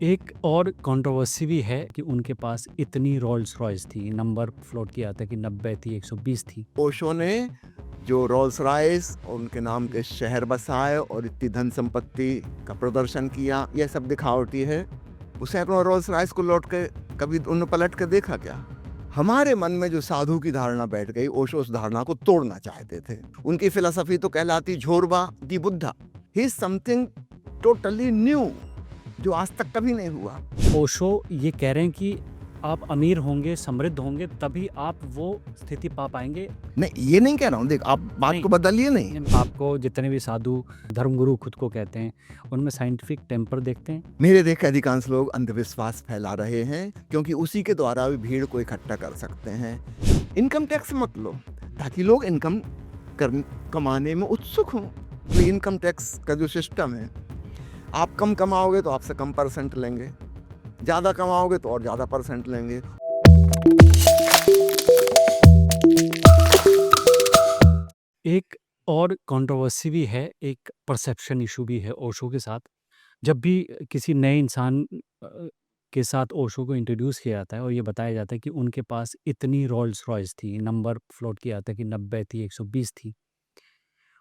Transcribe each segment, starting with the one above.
एक और कंट्रोवर्सी भी है कि उनके पास इतनी रोल्स रॉयस थी, नंबर फ्लोट किया था कि 90 थी, 120 थी। ओशो ने जो रोल्स रॉयस और उनके नाम के शहर बसाए और इतनी धन संपत्ति का प्रदर्शन किया, यह सब दिखावटी है। उसे अपना रोल्स रॉयस को लौट के कभी उन्होंने पलट कर देखा क्या? हमारे मन में जो साधु की धारणा बैठ गई, ओशो उस धारणा को तोड़ना चाहते थे। उनकी फिलॉसफी तो कहलाती Zorba the Buddha. He is something totally new, जो आज तक कभी नहीं हुआ। ओशो ये कह रहे हैं कि आप अमीर होंगे, समृद्ध होंगे, तभी आप वो स्थिति पा पाएंगे। नहीं, ये नहीं कह रहा हूँ, देख आप बात को बदलिए नहीं। आपको जितने भी साधु धर्मगुरु खुद को कहते हैं, उनमें साइंटिफिक टेम्पर देखते हैं। मेरे देखे अधिकांश लोग अंधविश्वास फैला रहे हैं, क्योंकि उसी के द्वारा भी भीड़ को इकट्ठा कर सकते हैं। इनकम टैक्स मत लो, ताकि लोग इनकम कमाने में उत्सुक हों। तो इनकम टैक्स का जो सिस्टम है, आप कम कमाओगे तो आपसे कम परसेंट लेंगे, ज़्यादा कमाओगे तो और ज़्यादा परसेंट लेंगे। एक और कंट्रोवर्सी भी है, एक परसेप्शन इशू भी है ओशो के साथ। जब भी किसी नए इंसान के साथ ओशो को इंट्रोड्यूस किया जाता है और ये बताया जाता है कि उनके पास इतनी रोल्स रॉयस थी, नंबर फ्लोट किया जाता है कि 90 थी, 120 थी,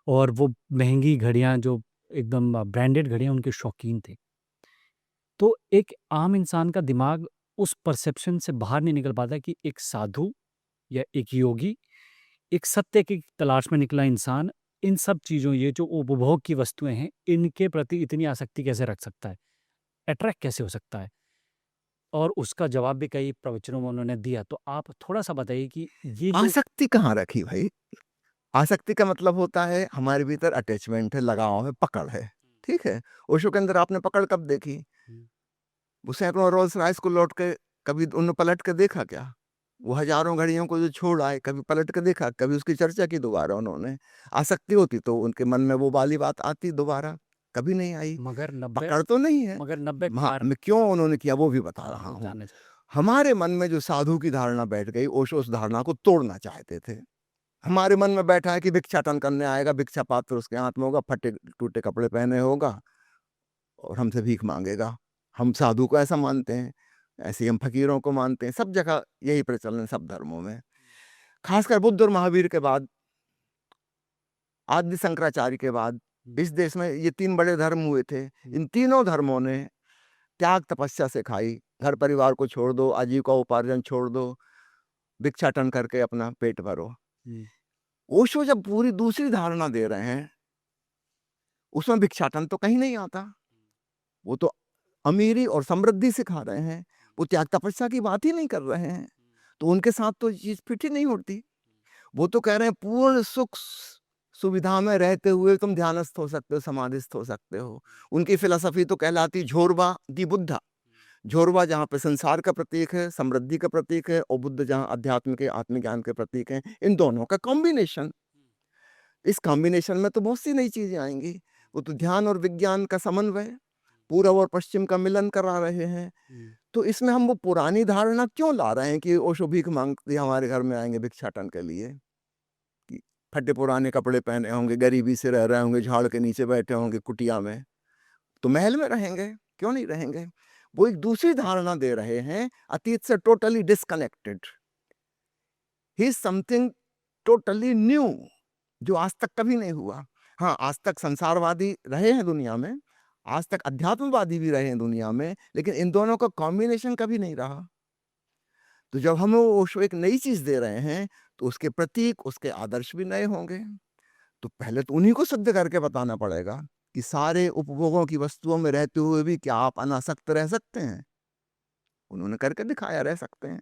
और वो महंगी घड़ियाँ जो एकदम ब्रांडेड घड़ियाँ उनके शौकीन थे। तो एक आम इंसान का दिमाग उस परसेप्शन से बाहर नहीं निकल पाता कि एक साधु या एक योगी, एक सत्य की तलाश में निकला इंसान, इन सब चीज़ों, ये जो उपभोग की वस्तुएँ हैं, इनके प्रति इतनी आसक्ति कैसे रख सकता है? अट्रैक्ट कैसे हो सकता है? और उसका जवाब भी कई प्रवचनों में उन्होंने दिया। तो आप थोड़ा-सा बताइए कि ये जो आसक्ति कहाँ रखी भाई? आसक्ति का मतलब होता है हमारे भीतर अटैचमेंट है, लगाव है, पकड़ है। ठीक है? ओशो के अंदर आपने पकड़ कब देखी? हुँ, उसे अपना रोल्स रॉयस को लौट के कभी उन्होंने पलट के देखा क्या? वो हज़ारों घड़ियों को जो छोड़ आए, कभी पलट के देखा? कभी उसकी चर्चा की दोबारा उन्होंने? आसक्ति होती तो उनके मन में वो वाली बात आती दोबारा, कभी नहीं आई। मगर 90 पकड़ तो नहीं है। मगर 90 हाँ, कार मैं क्यों उन्होंने किया वो भी बता रहा वो हूँ। जानना चाह हमारे मन में जो साधु की धारणा बैठ गई, ओशो उस धारणा को तोड़ना चाहते थे। हमारे मन में बैठा है कि भिक्षाटन करने आएगा, भिक्षा पात्र उसके हाथ में होगा, फटे-टूटे कपड़े पहने होगा और हमसे भीख माँगेगा। हम साधु को ऐसा मानते हैं, ऐसे ही हम फ़कीरों को मानते हैं, सब जगह यही प्रचलन है सब धर्मों में। ख़ासकर बुद्ध और महावीर के बाद, आदि शंकराचार्य के बाद, इस देश में ये 3 बड़े धर्म हुए थे। इन तीनों धर्मों ने त्याग तपस्या सिखाई, घर परिवार को छोड़ दो, आजीविका उपार्जन छोड़ दो, भिक्षाटन करके अपना पेट भरो। हुँ, ओशो जब पूरी दूसरी धारणा दे रहे हैं, उसमें भिक्षाटन तो कहीं नहीं आता। वो तो अमीरी और समृद्धि सिखा रहे हैं, वो त्याग तपस्या की बात ही नहीं कर रहे हैं। तो उनके साथ तो ये चीज़ फिट ही नहीं होती। वो तो कह रहे हैं पूर्ण सुख सुविधा में रहते हुए तुम ध्यानस्थ हो सकते हो, समाधिस्थ हो सकते हो। उनकी फिलॉसफी तो कहलाती झोरबा दी बुद्धा। झोरबा जहाँ पे संसार का प्रतीक है, समृद्धि का प्रतीक है, और बुद्ध जहाँ अध्यात्म के आत्मज्ञान के प्रतीक हैं, इन दोनों का कॉम्बिनेशन। इस कॉम्बिनेशन में तो बहुत सी नई चीज़ें आएँगी। वो तो ध्यान और विज्ञान का समन्वय, पूरब और पश्चिम का मिलन करा रहे हैं। हुँ, तो इसमें हम वो पुरानी धारणा क्यों ला रहे हैं कि ओशो भीख माँगते हमारे घर में आएँगे भिक्षाटन के लिए? कि फटे पुराने कपड़े पहने होंगे, गरीबी से रह रहे होंगे, झाड़ के नीचे बैठे होंगे कुटिया में, तो महल में रहेंगे, क्यों नहीं रहेंगे? वो एक दूसरी धारणा दे रहे हैं, अतीत से totally disconnected. He is something totally new, जो आज तक कभी नहीं हुआ। हाँ, आज तक संसारवादी रहे हैं दुनिया में, आज तक अध्यात्मवादी भी रहे हैं दुनिया में, लेकिन इन दोनों का कॉम्बिनेशन कभी नहीं रहा। तो जब हमें वो ओशो एक नई चीज़ दे रहे हैं, तो उसके प्रतीक, उसके आदर्श भी नए होंगे। तो पहले तो उन्हीं को सिद्ध करके बताना पड़ेगा कि सारे उपभोगों की वस्तुओं में रहते हुए भी क्या आप अनासक्त रह सकते हैं? उन्होंने करके दिखाया, रह सकते हैं।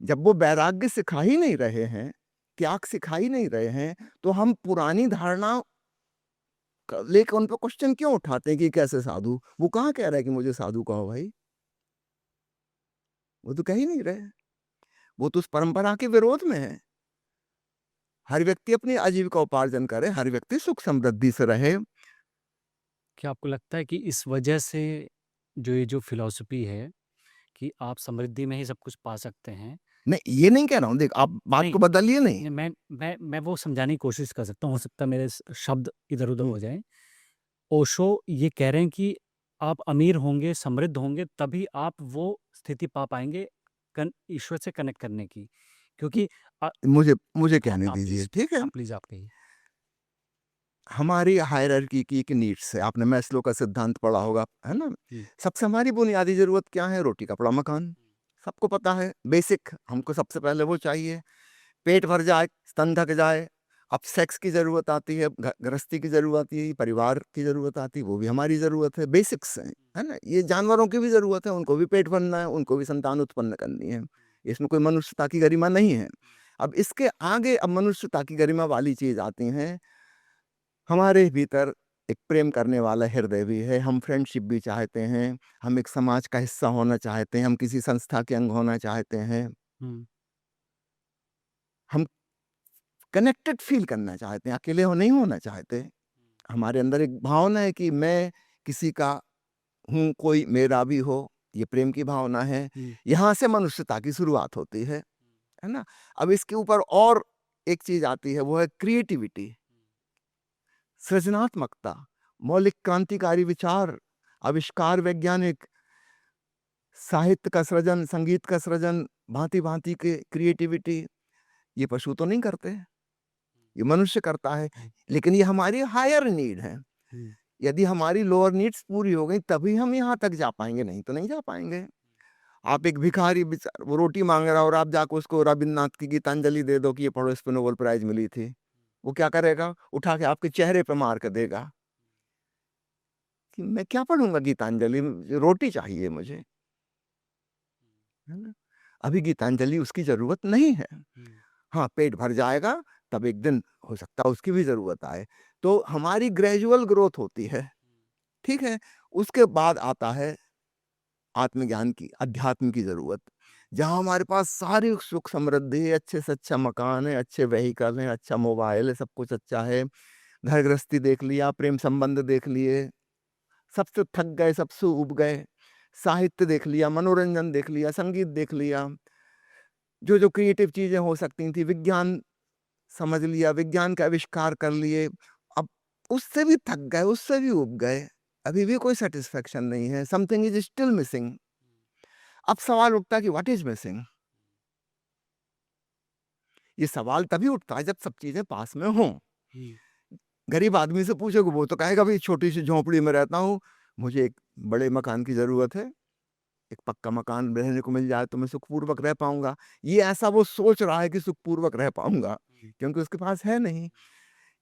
जब वो वैराग्य सिखा ही नहीं रहे हैं, त्याग सिखा ही नहीं रहे हैं, तो हम पुरानी धारणा लेके उन पे क्वेश्चन क्यों उठाते हैं कि कैसे साधु? वो कहाँ कह रहा है कि मुझे साधु कहो भाई? वो तो कह ही नहीं रहे। वो तो उस परंपरा के विरोध में है। हर व्यक्ति अपनी आजीविका उपार्जन करे, हर व्यक्ति सुख समृद्धि से रहे। क्या आपको लगता है कि इस वजह से जो ये जो फ़िलॉसफ़ी है कि आप समृद्धि में ही सब कुछ पा सकते हैं? नहीं, ये नहीं कह रहा हूँ, देख आप बात नहीं, को बदलिए नहीं। मैं वो समझाने की कोशिश कर सकता हूँ, हो सकता है मेरे स शब्द इधर-उधर हुँ। हो जाएँ। ओशो ये कह रहे हैं कि आप अमीर होंगे, समृद्ध होंगे, तभी आप वो स्थिति पा पाएँगे ईश्वर से कनेक्ट करने की। क्योंकि मुझे हाँ, कहने आप दीजिए, प्लीज़, ठीक है? आप कहिए। हमारी हायरार्की की एक नीड्स है, आपने मैस्लो का सिद्धांत पढ़ा होगा, है ना? जी। सबसे हमारी बुनियादी ज़रूरत क्या है? रोटी, कपड़ा, मकान। सबको पता है, बेसिक हमको सबसे पहले वो चाहिए। पेट भर जाए, स्तन ढक जाए, अब सेक्स की ज़रूरत आती है, गृहस्थी की ज़रूरत आती है, परिवार की ज़रूरत आती है, वो भी हमारी ज़रूरत है, बेसिक्स हैं, है ना? ये जानवरों की भी ज़रूरत है, उनको भी पेट भरना है, उनको भी संतान उत्पन्न करनी है। इसमें कोई मनुष्यता की गरिमा नहीं है। अब इसके आगे अब मनुष्यता की गरिमा वाली चीज़ आती हैं, हमारे भीतर एक प्रेम करने वाला हृदय भी है, हम फ्रेंडशिप भी चाहते हैं, हम एक समाज का हिस्सा होना चाहते हैं, हम किसी संस्था के अंग होना चाहते हैं, हुँ, हम कनेक्टेड फ़ील करना चाहते हैं, अकेले नहीं होना चाहते। हमारे अंदर एक भावना है कि मैं किसी का हूँ, कोई मेरा भी हो, ये प्रेम की भावना है। हुँ, यहाँ से मनुष्यता की शुरुआत होती है ना? अब इसके ऊपर और एक चीज़ आती है, वो है क्रिएटिविटी, सृजनात्मकता, मौलिक क्रांतिकारी विचार, आविष्कार, वैज्ञानिक, साहित्य का सृजन, संगीत का सृजन, भाँति-भाँति के क्रिएटिविटी, ये पशु तो नहीं करते, ये मनुष्य करता है, लेकिन ये हमारी हायर नीड है। हुँ, यदि हमारी लोअर नीड्स पूरी हो गई तभी हम यहाँ तक जा पाएँगे, नहीं तो नहीं जा पाएँगे। आप एक भिखारी वो रोटी माँग रहा है और आप जाके उसको रवीन्द्रनाथ की गीतांजलि दे दो कि ये पढ़ो, इस पे नोबेल प्राइज़ मिली थी। वो क्या करेगा? उठा के आपके चेहरे पे मार के देगा कि मैं क्या पढ़ूँगा गीतांजलि, रोटी चाहिए मुझे, है ना? अभी गीतांजलि उसकी ज़रूरत नहीं है। हुँ, हाँ, पेट भर जाएगा तब एक दिन हो सकता है उसकी भी ज़रूरत आए। तो हमारी ग्रेजुअल ग्रोथ होती है, ठीक है? उसके बाद आता है आत्मज्ञान की, अध्यात्म की ज़रूरत। जहाँ हमारे पास सारी सुख समृद्धि है, अच्छे से अच्छा मकान है, अच्छे व्हीकल हैं, अच्छा मोबाइल है, सब कुछ अच्छा है, घर गृहस्थी देख लिया, प्रेम संबंध देख लिए, सबसे थक गए, सबसे ऊब गए, साहित्य देख लिया, मनोरंजन देख लिया, संगीत देख लिया, जो क्रिएटिव चीज़ें हो सकती थी, विज्ञान समझ लिया, विज्ञान का आविष्कार कर लिए, अब उससे भी थक गए, उससे भी ऊब गए, अभी भी कोई सैटिस्फैक्शन नहीं है, समथिंग इज़ स्टिल मिसिंग। अब सवाल उठता है कि व्हाट इज़ मिसिंग? ये सवाल तभी उठता है जब सब चीज़ें पास में हों। हुँ, गरीब आदमी से पूछोगे वो तो कहेगा भई छोटी-सी झोंपड़ी में रहता हूँ, मुझे एक बड़े मकान की ज़रूरत है, एक पक्का मकान रहने को मिल जाए तो मैं सुखपूर्वक रह पाऊँगा। ये ऐसा वो सोच रहा है कि सुखपूर्वक रह पाऊँगा, हुँ, क्योंकि उसके पास है नहीं।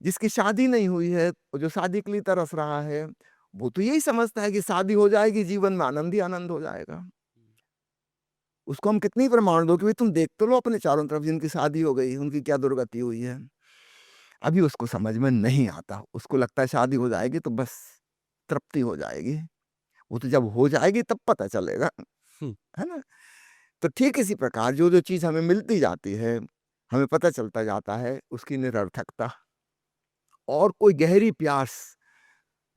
जिसकी शादी नहीं हुई है, और जो शादी के लिए तरस रहा है, वो तो यही समझता है कि शादी हो जाएगी, जीवन में आनंद ही आनंद हो जाएगा। उसको हम कितनी प्रमाण दो कि भई तुम देख तो लो अपने चारों तरफ जिनकी शादी हो गई, उनकी क्या दुर्गति हुई है। अभी उसको समझ में नहीं आता, उसको लगता है शादी हो जाएगी तो बस तृप्ति हो जाएगी। वो तो जब हो जाएगी तब पता चलेगा, हुँ, है ना? तो ठीक इसी प्रकार जो-जो चीज़ हमें मिलती जाती है, हमें पता चलता जाता है उसकी निरर्थकता, और कोई गहरी प्यास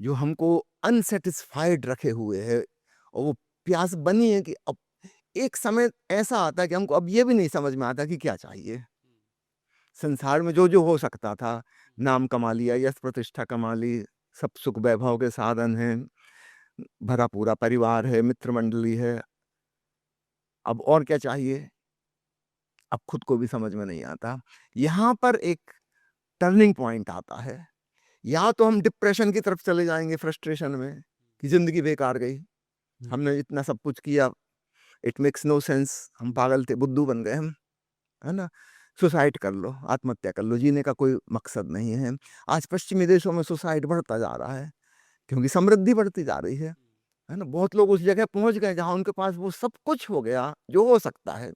जो हमको अनसैटिस्फाइड रखे हुए है, और वो प्यास बनी है कि अब एक समय ऐसा आता है कि हमको अब ये भी नहीं समझ में आता कि क्या चाहिए। संसार में जो-जो हो सकता था, नाम कमा लिया, यश प्रतिष्ठा कमा ली, सब सुख वैभव के साधन हैं, भरा पूरा परिवार है, मित्र मंडली है, अब और क्या चाहिए? अब खुद को भी समझ में नहीं आता। यहाँ पर एक टर्निंग पॉइंट आता है, या तो हम डिप्रेशन की तरफ चले जाएँगे फ्रस्ट्रेशन में, कि ज़िंदगी बेकार गई, हुँ, हमने इतना सब कुछ किया, इट मेक्स नो सेंस, हम पागल थे, बुद्धू बन गए हम, है ना? सुसाइड कर लो, आत्महत्या कर लो, जीने का कोई मकसद नहीं है। आज पश्चिमी देशों में सुसाइड बढ़ता जा रहा है, क्योंकि समृद्धि बढ़ती जा रही है ना? बहुत लोग उस जगह पहुँच गए जहाँ उनके पास वो सब कुछ हो गया, जो हो सकता है।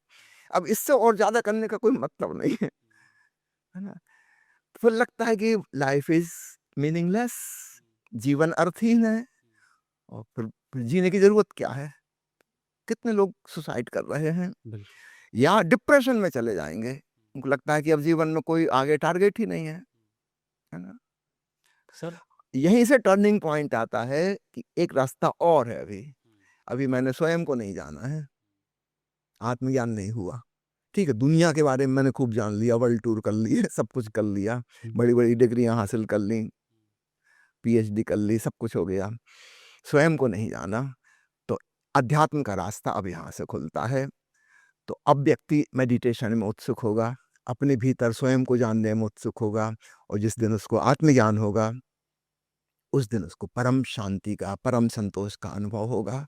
अब इससे और ज़्यादा करने का कोई मतलब नहीं है ना? फिर लगता है कि लाइफ़ इज़ मीनिंगलेस, जीवन अर्थहीन है, और फिर जीने की ज़रूरत क्या है? कितने लोग सुसाइड कर रहे हैं, बिल्कुल। या डिप्रेशन में चले जाएँगे। उनको लगता है कि अब जीवन में कोई आगे टारगेट ही नहीं है ना? सर, यहीं से टर्निंग पॉइंट आता है कि एक रास्ता और है अभी। अभी मैंने स्वयं को नहीं जाना है, आत्मज्ञान नहीं हुआ। ठीक है, दुनिया के बारे में मैंने खूब जान लिया, वर्ल्ड टूर कर लिए, सब कुछ कर लिया, हुँ, बड़ी-बड़ी डिग्रियाँ हासिल कर लीं, पीएचडी कर ली, सब कुछ हो गया, स्वयं को नहीं जाना, तो अध्यात्म का रास्ता अब यहाँ से खुलता है। तो अब व्यक्ति मेडिटेशन में उत्सुक होगा, अपने भीतर स्वयं को जानने में उत्सुक होगा, और जिस दिन उसको आत्मज्ञान होगा, उस दिन उसको परम शांति का, परम संतोष का अनुभव होगा।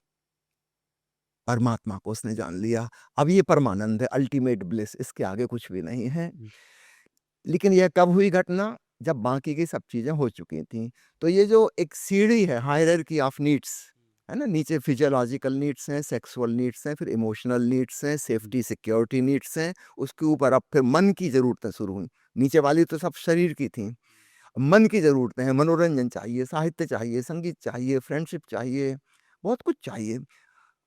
परमात्मा को उसने जान लिया। अब ये परमानंद है, अल्टीमेट ब्लिस, इसके आगे कुछ भी नहीं है। लेकिन यह कब हुई घटना? जब बाकी की सब चीजें हो चुकी थी। तो ये जो एक सीढ़ी है, हायरार्की ऑफ नीड्स, है ना, नीचे फिजियोलॉजिकल नीड्स हैं, सेक्सुअल नीड्स हैं, फिर इमोशनल नीड्स हैं, सेफ्टी सिक्योरिटी नीड्स हैं, उसके ऊपर अब फिर मन की जरूरतें शुरू हुई। नीचे वाली तो सब शरीर की थी, मन की जरूरतें हैं, मनोरंजन चाहिए, साहित्य चाहिए, संगीत चाहिए, फ्रेंडशिप चाहिए, बहुत कुछ चाहिए।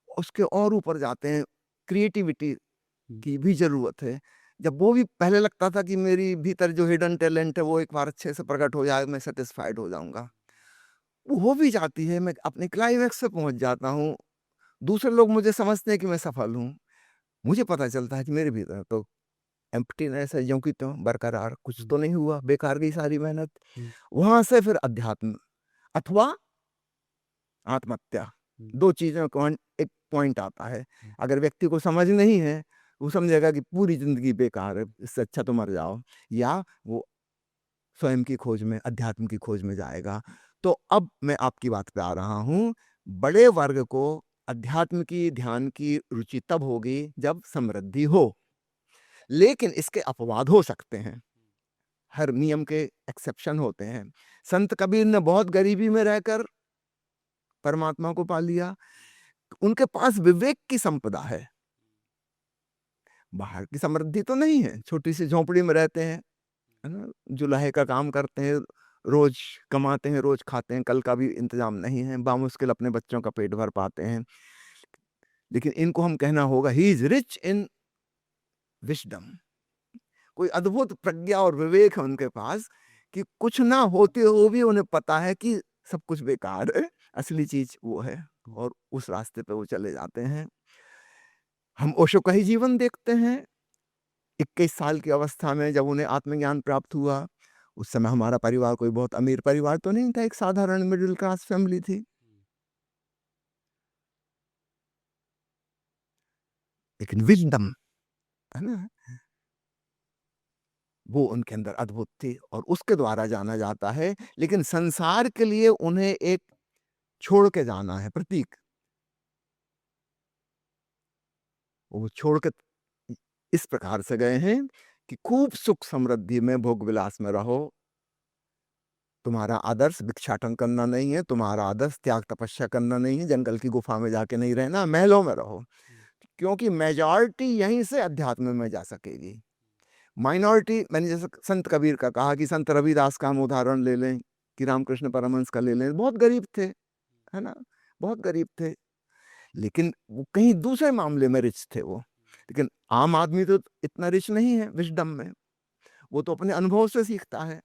उसके और ऊपर जाते हैं, क्रिएटिविटी की भी जरूरत है। जब वो भी पहले लगता था कि मेरी भीतर जो हिडन टैलेंट है वो एक बार अच्छे से प्रकट हो जाए, मैं सेटिस्फाइड हो जाऊंगा, वो हो भी जाती है, मैं अपने क्लाइमैक्स पे पहुंच जाता हूँ, दूसरे लोग मुझे समझते हैं कि मैं सफल हूँ, मुझे पता चलता है कि मेरे भीतर तो एम्प्टीनेस है, ज्यों की त्यों बरकरार, कुछ तो नहीं हुआ, बेकार गई सारी मेहनत। वहां से फिर अध्यात्म अथवा आत्महत्या, दो चीजों का एक पॉइंट आता है। अगर व्यक्ति को समझ नहीं है, वो समझेगा कि पूरी जिंदगी बेकार है, इससे अच्छा तो मर जाओ, या वो स्वयं की खोज में, अध्यात्म की खोज में जाएगा। तो अब मैं आपकी बात पे आ रहा हूं, बड़े वर्ग को अध्यात्म की, ध्यान की रुचि तब होगी जब समृद्धि हो, लेकिन इसके अपवाद हो सकते हैं, हर नियम के एक्सेप्शन होते हैं। संत कबीर ने बहुत गरीबी में रहकर परमात्मा को पा लिया, उनके पास विवेक की संपदा है, बाहर की समृद्धि तो नहीं है, छोटी सी झोंपड़ी में रहते हैं, है ना, जुलाहे का काम करते हैं, रोज कमाते हैं, रोज खाते हैं, कल का भी इंतजाम नहीं है, बामुश्किल अपने बच्चों का पेट भर पाते हैं। लेकिन इनको हम कहना होगा he is rich in wisdom, कोई अद्भुत प्रज्ञा और विवेक है उनके पास, कि कुछ ना होते हुए भी उन्हें पता है कि सब कुछ बेकार है, असली चीज वो है, और उस रास्ते पे वो चले जाते हैं। हम ओशो का ही जीवन देखते हैं। 21 साल की अवस्था में जब उन्हें आत्मज्ञान प्राप्त हुआ, उस समय हमारा परिवार कोई बहुत अमीर परिवार तो नहीं था, एक साधारण मिडिल क्लास फैमिली थी, लेकिन विजडम, है ना, वो उनके अंदर अद्भुत थी, और उसके द्वारा जाना जाता है। लेकिन संसार के लिए उन्हें एक छोड़ के जाना है, प्रतीक, वो छोड़ के इस प्रकार से गए हैं कि खूब सुख समृद्धि में, भोग विलास में रहो, तुम्हारा आदर्श भिक्षाटन करना नहीं है, तुम्हारा आदर्श त्याग तपस्या करना नहीं है, जंगल की गुफा में जाके नहीं रहना, महलों में रहो, क्योंकि मेजॉरिटी यहीं से अध्यात्म में जा सकेगी। माइनॉरिटी, मैंने जैसे संत कबीर का कहा, कि संत रविदास का हम उदाहरण ले लें, कि रामकृष्ण परमहंस का ले लें, बहुत गरीब थे, है ना, बहुत गरीब थे, लेकिन वो कहीं दूसरे मामले में रिच थे वो। लेकिन आम आदमी तो इतना रिच नहीं है विजडम में, वो तो अपने अनुभव से सीखता है।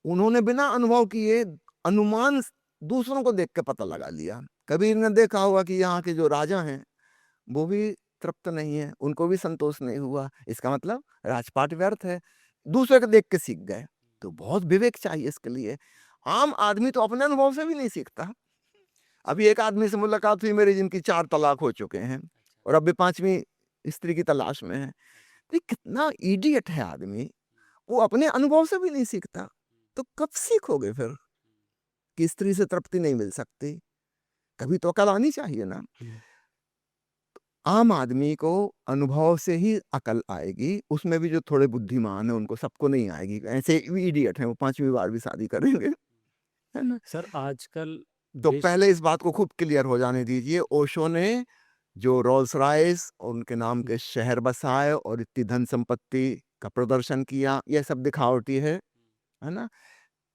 उन्होंने बिना अनुभव किए अनुमान दूसरों को देख के पता लगा लिया। कबीर ने देखा होगा कि यहाँ के जो राजा हैं वो भी तृप्त नहीं है, उनको भी संतोष नहीं हुआ, इसका मतलब राजपाट व्यर्थ है, दूसरे को देख के सीख गए। तो बहुत विवेक चाहिए इसके लिए। आम आदमी तो अपने अनुभव से भी नहीं सीखता। अभी एक आदमी से मुलाकात हुई मेरी, जिनकी 4 तलाक हो चुके हैं, और अभी 5वीं स्त्री की तलाश में है। तो कितना इडियट है आदमी, वो अपने अनुभव से भी नहीं सीखता, तो कब सीखोगे फिर कि स्त्री से तृप्ति नहीं मिल सकती? कभी तो अकल आनी चाहिए ना। आम आदमी को अनुभव से ही अकल आएगी, उसमें भी जो थोड़े बुद्धिमान है उनको, सबको नहीं आएगी, ऐसे इडियट हैं वो 5वीं बार भी शादी करेंगे, है ना। सर आजकल तो विश्व पहले इस बात को खूब क्लियर हो जाने दीजिए, ओशो ने जो रोल्स रॉयस उनके नाम के शहर बसाए और इतनी धन संपत्ति का प्रदर्शन किया, यह सब दिखावटी है ना,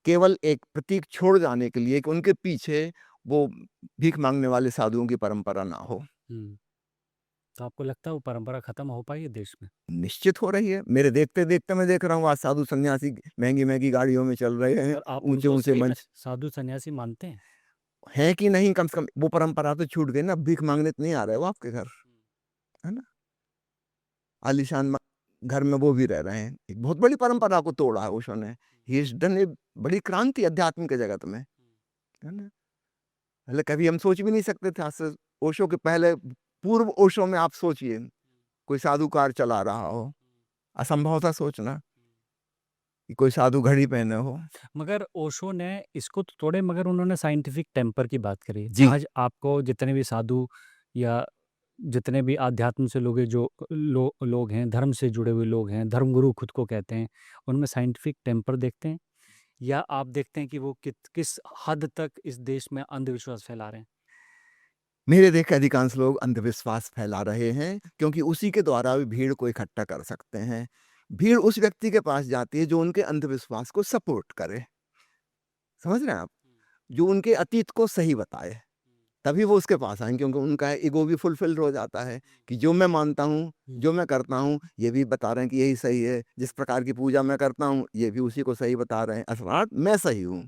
केवल एक प्रतीक छोड़ जाने के लिए कि उनके पीछे वो भीख मांगने वाले साधुओं की परंपरा ना हो। तो आपको लगता है वो परंपरा खत्म हो पाई है देश में? निश्चित हो रही है, मेरे देखते देखते मैं देख रहा हूँ आज साधु सन्यासी महंगी महंगी गाड़ियों में चल रहे हैं, सर आप ऊंचे उनको ऊंचे सही में मंच साधु सन्यासी मानते हैं? है कि नहीं, कम से कम वो परंपरा तो छूट गई ना, भीख मांगने तो नहीं आ रहे वो आपके घर, है ना, आलीशान घर में वो भी रह रहे हैं। एक बहुत बड़ी परंपरा को तोड़ा है ओशो ने। ही हैज़ डन ए बड़ी क्रांति अध्यात्म के जगत में, है ना? पहले कभी हम सोच भी नहीं सकते थे। आज से ओशो के पहले, पूर्व ओशो में आप सोचिए, कोई साधु कार चला रहा हो, असंभव था सोचना कि कोई साधु घड़ी पहने हो। मगर ओशो ने इसको तो तोड़े, मगर उन्होंने साइंटिफिक टेम्पर की बात करी। जी। आज आपको जितने भी साधु या जितने भी आध्यात्म से लोग हैं, धर्म से जुड़े हुए लोग हैं, धर्मगुरु खुद को कहते हैं, उनमें साइंटिफिक टेम्पर देखते हैं? या आप देखते हैं कि वो किस हद तक इस देश में अंधविश्वास फैला रहे हैं? मेरे देखे अधिकांश लोग अंधविश्वास फैला रहे हैं, क्योंकि उसी के द्वारा भी भीड़ को इकट्ठा कर सकते हैं। भीड़ उस व्यक्ति के पास जाती है जो उनके अंधविश्वास को सपोर्ट करे। समझ रहे हैं आप? जो उनके अतीत को सही बताए, तभी वो उसके पास आएँगे, क्योंकि उनका ईगो भी फुलफिल्ड हो जाता है कि जो मैं मानता हूँ, जो मैं करता हूँ, ये भी बता रहे हैं कि यही सही है। जिस प्रकार की पूजा मैं करता हूँ, ये भी उसी को सही बता रहे हैं, अर्थात मैं सही हूँ।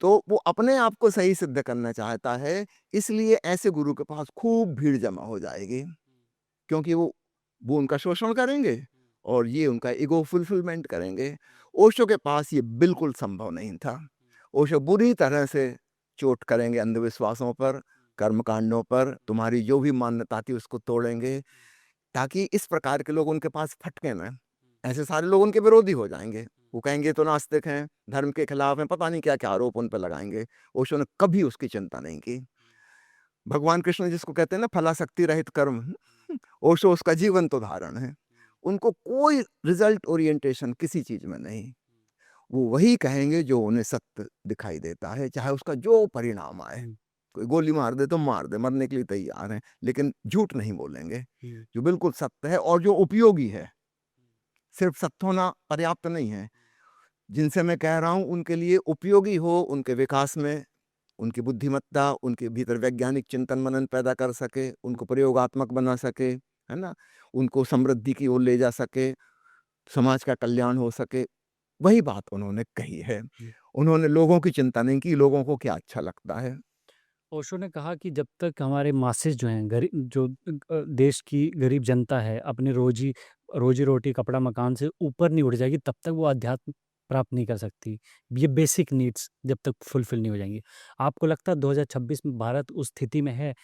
तो वो अपने आप को सही सिद्ध करना चाहता है, इसलिए ऐसे गुरु के पास खूब भीड़ जमा हो जाएगी, क्योंकि वो उनका शोषण करेंगे और ये उनका ईगो फुलफिलमेंट करेंगे। ओशो के पास ये बिल्कुल संभव नहीं था। ओशो बुरी तरह से चोट करेंगे अंधविश्वासों पर, कर्मकांडों पर, तुम्हारी जो भी मान्यता थी उसको तोड़ेंगे, ताकि इस प्रकार के लोग उनके पास फटके ना। ऐसे सारे लोग उनके विरोधी हो जाएँगे। वो कहेंगे ये तो नास्तिक हैं, धर्म के खिलाफ हैं, पता नहीं क्या-क्या आरोप उन पे लगाएँगे। ओशो ने कभी उसकी चिंता नहीं की। भगवान कृष्ण जिसको कहते हैं ना फलाशक्ति रहित कर्म, ओशो उसका जीवंत उदाहरण है। उनको कोई रिजल्ट ओरिएंटेशन किसी चीज़ में नहीं। वो वही कहेंगे जो उन्हें सत्य दिखाई देता है, चाहे उसका जो परिणाम आए। कोई गोली मार दे तो मार दे, मरने के लिए तैयार हैं, लेकिन झूठ नहीं बोलेंगे। जो बिल्कुल सत्य है और जो उपयोगी है। सिर्फ सत्य होना पर्याप्त नहीं है। जिनसे मैं कह रहा हूँ उनके लिए उपयोगी हो, उनके विकास में, उनकी बुद्धिमत्ता, उनके भीतर वैज्ञानिक चिंतन मनन पैदा कर सके, उनको प्रयोगात्मक बना सके, है ना? उनको समृद्धि की ओर ले जा सके, समाज का कल्याण हो सके, वही बात उन्होंने कही है। उन्होंने लोगों की चिंता नहीं की, लोगों को क्या अच्छा लगता है। ओशो ने कहा कि जब तक हमारे मासेस जो हैं, देश की गरीब जनता है, अपनी रोजी-रोटी, कपड़ा, मकान से ऊपर नहीं उठ जाएगी, तब तक वो अध्यात्म प्राप्त नहीं कर सकती। ये बेसिक नीड्स जब तक फुलफ़िल नहीं हो जाएँगी। आपको लगता है 2026 में भारत उस स्थिति में है?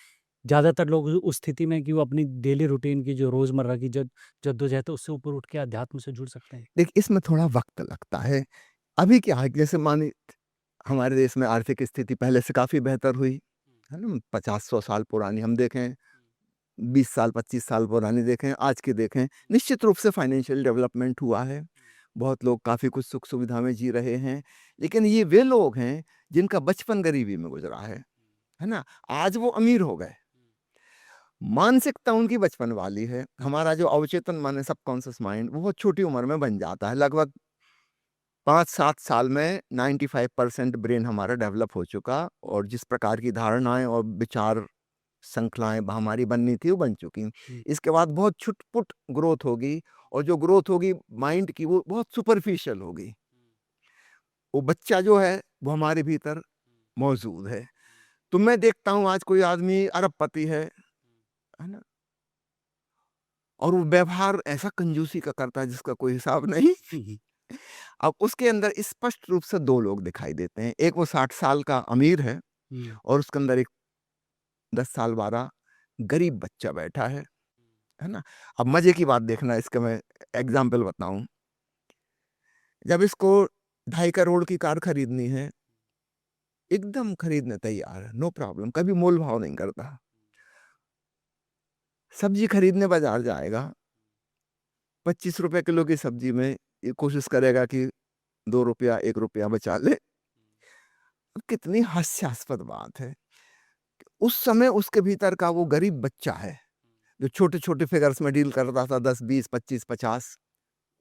ज़्यादातर लोग उस स्थिति में हैं कि वो अपनी डेली रूटीन की जो रोज़मर्रा की जद्दोजहद है, उससे ऊपर उठ के अध्यात्म से जुड़ सकते हैं? देखिए, इसमें थोड़ा वक़्त लगता है। अभी क्या है कि जैसे मानिए हमारे देश में आर्थिक स्थिति पहले से काफ़ी बेहतर हुई, है ना? 50-100 साल पुरानी हम देखें, 20 साल, 25 साल पुरानी देखें, आज की देखें, निश्चित रूप से फाइनेंशियल डेवलपमेंट हुआ है। बहुत लोग काफ़ी कुछ सुख-सुविधा में जी रहे हैं। लेकिन ये वे लोग हैं जिनका बचपन गरीबी में गुज़रा है ना? आज वो अमीर हो गए। मानसिकता उनकी बचपन वाली है। हमारा जो अवचेतन मन है, सबकॉन्शियस माइंड, वो बहुत छोटी उम्र में बन जाता है। लगभग 5-7 साल में 95% ब्रेन हमारा डेवलप हो चुका, और जिस प्रकार की धारणाएँ और विचार श्रृंखलाएँ हमारी बननी थी, वो बन चुकी। इसके बाद बहुत छुट-पुट ग्रोथ होगी, और जो ग्रोथ होगी माइंड की, वो बहुत सुपरफिशियल होगी। वो बच्चा जो है, वो हमारे भीतर मौजूद है। तो मैं देखता हूँ आज कोई आदमी अरबपति है ना? और वो व्यवहार ऐसा कंजूसी का करता है जिसका कोई हिसाब नहीं। अब उसके अंदर स्पष्ट रूप से 2 लोग दिखाई देते हैं। एक वो 60 साल का अमीर है, और उसके अंदर एक 10 साल 12 गरीब बच्चा बैठा है ना? अब मज़े की बात देखना, इसका मैं एग्ज़ाम्पल बताऊँ। जब इसको 2.5 करोड़ की कार खरीदनी है, एकदम खरीदने तैयार है, नो प्रॉब्लम, कभी मोल-भाव नहीं करता। सब्ज़ी खरीदने बाज़ार जाएगा, ₹25 किलो की सब्ज़ी में ये कोशिश करेगा कि ₹2 ₹1 बचा ले। कितनी हास्यास्पद बात है। उस समय उसके भीतर का वो गरीब बच्चा है, जो छोटे-छोटे फिगर्स में डील करता था, 10, 20, 25, 50।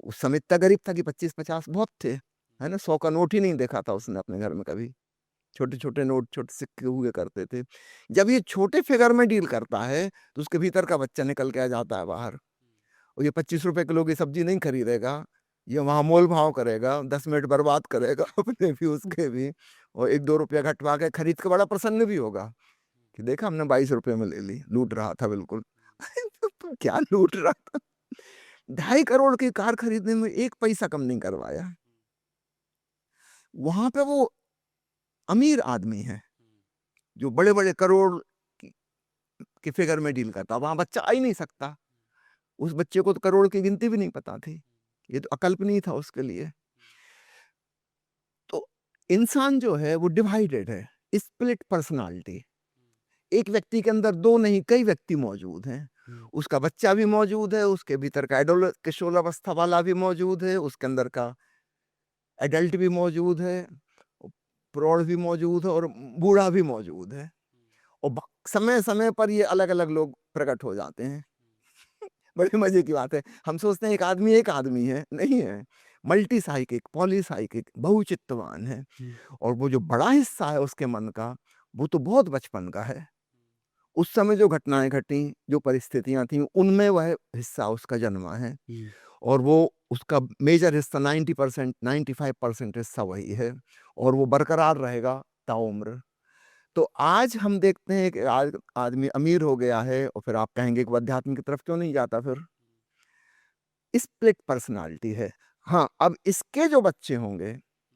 उस समय इतना गरीब था कि 25-50 बहुत थे, है ना? 100 का नोट ही नहीं देखा था उसने अपने घर में कभी। छोटे-छोटे नोट, छोटे सिक्के हुए करते थे। जब ये छोटे फिगर में डील करता है, तो उसके भीतर का बच्चा निकल के आ जाता है बाहर। और ये ₹25 किलो की सब्ज़ी नहीं खरीदेगा, ये वहाँ मोल-भाव करेगा, 10 मिनट बर्बाद करेगा अपने भी उसके भी, और ₹1-2 घटवा के खरीद के बड़ा प्रसन्न भी होगा कि देखा हमने ₹22 में ले ली, लूट रहा था बिल्कुल। तो क्या लूट रहा था? 2.5 करोड़ की कार खरीदने में 1 पैसा कम नहीं करवाया। वहाँ पे वो अमीर आदमी है, जो बड़े-बड़े करोड़ की फ़िगर में डील करता। वहाँ बच्चा आ ही नहीं सकता। उस बच्चे को तो करोड़ की गिनती भी नहीं पता थी। ये तो अकल्पनीय था उसके लिए। तो इंसान जो है वो डिवाइडेड है, स्प्लिट पर्सनैलिटी। एक व्यक्ति के अंदर 2 नहीं कई व्यक्ति मौजूद हैं। उसका बच्चा भी मौजूद है, उसके भीतर का किशोरावस्था वाला भी मौजूद है, उसके अंदर का एडल्ट भी मौजूद है, प्रौढ़ भी मौजूद है और बूढ़ा भी मौजूद है। और समय-समय पर ये अलग-अलग लोग प्रकट हो जाते हैं। बड़े मजे की बात है। हम सोचते हैं एक आदमी है, नहीं है। मल्टी साइकिक, पॉलीसाइकिक, बहुचित्तवान है। और वो जो बड़ा हिस्सा है उसके मन का, वो तो बहुत बचपन का है। उस समय जो घटनाएँ घटीं, जो परिस्थितियाँ थीं, उनमें वह हिस्सा उसका जन्मा है। और वो उसका मेजर हिस्सा 90% 95% हिस्सा वही है और वो बरकरार रहेगा ताउम्र। तो आज हम देखते हैं कि आज आदमी अमीर हो गया है और फिर आप कहेंगे कि वो अध्यात्म की तरफ क्यों नहीं जाता फिर? स्प्लिट पर्सनैलिटी है। हाँ, अब इसके जो बच्चे होंगे,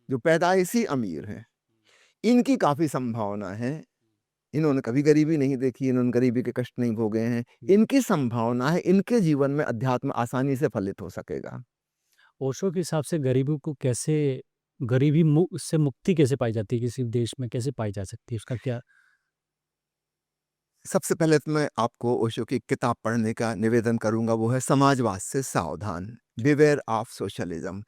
जो पैदाइशी अमीर हैं, इनकी काफ़ी संभावना है। इन्होंने कभी गरीबी नहीं देखी, इन्होंने गरीबी के कष्ट नहीं भोगे हैं। इनकी संभावना है, इनके जीवन में अध्यात्म आसानी से फलित हो सकेगा। ओशो के हिसाब से गरीबी को कैसे से मुक्ति कैसे पाई जाती है किसी देश में कैसे पाई जा सकती है? उसका क्या सबसे पहले तो मैं आपको ओशो की किताब पढ़ने का निवेदन करूँगा, वो है समाजवाद से सावधान, बिवेयर ऑफ सोशलिज्म।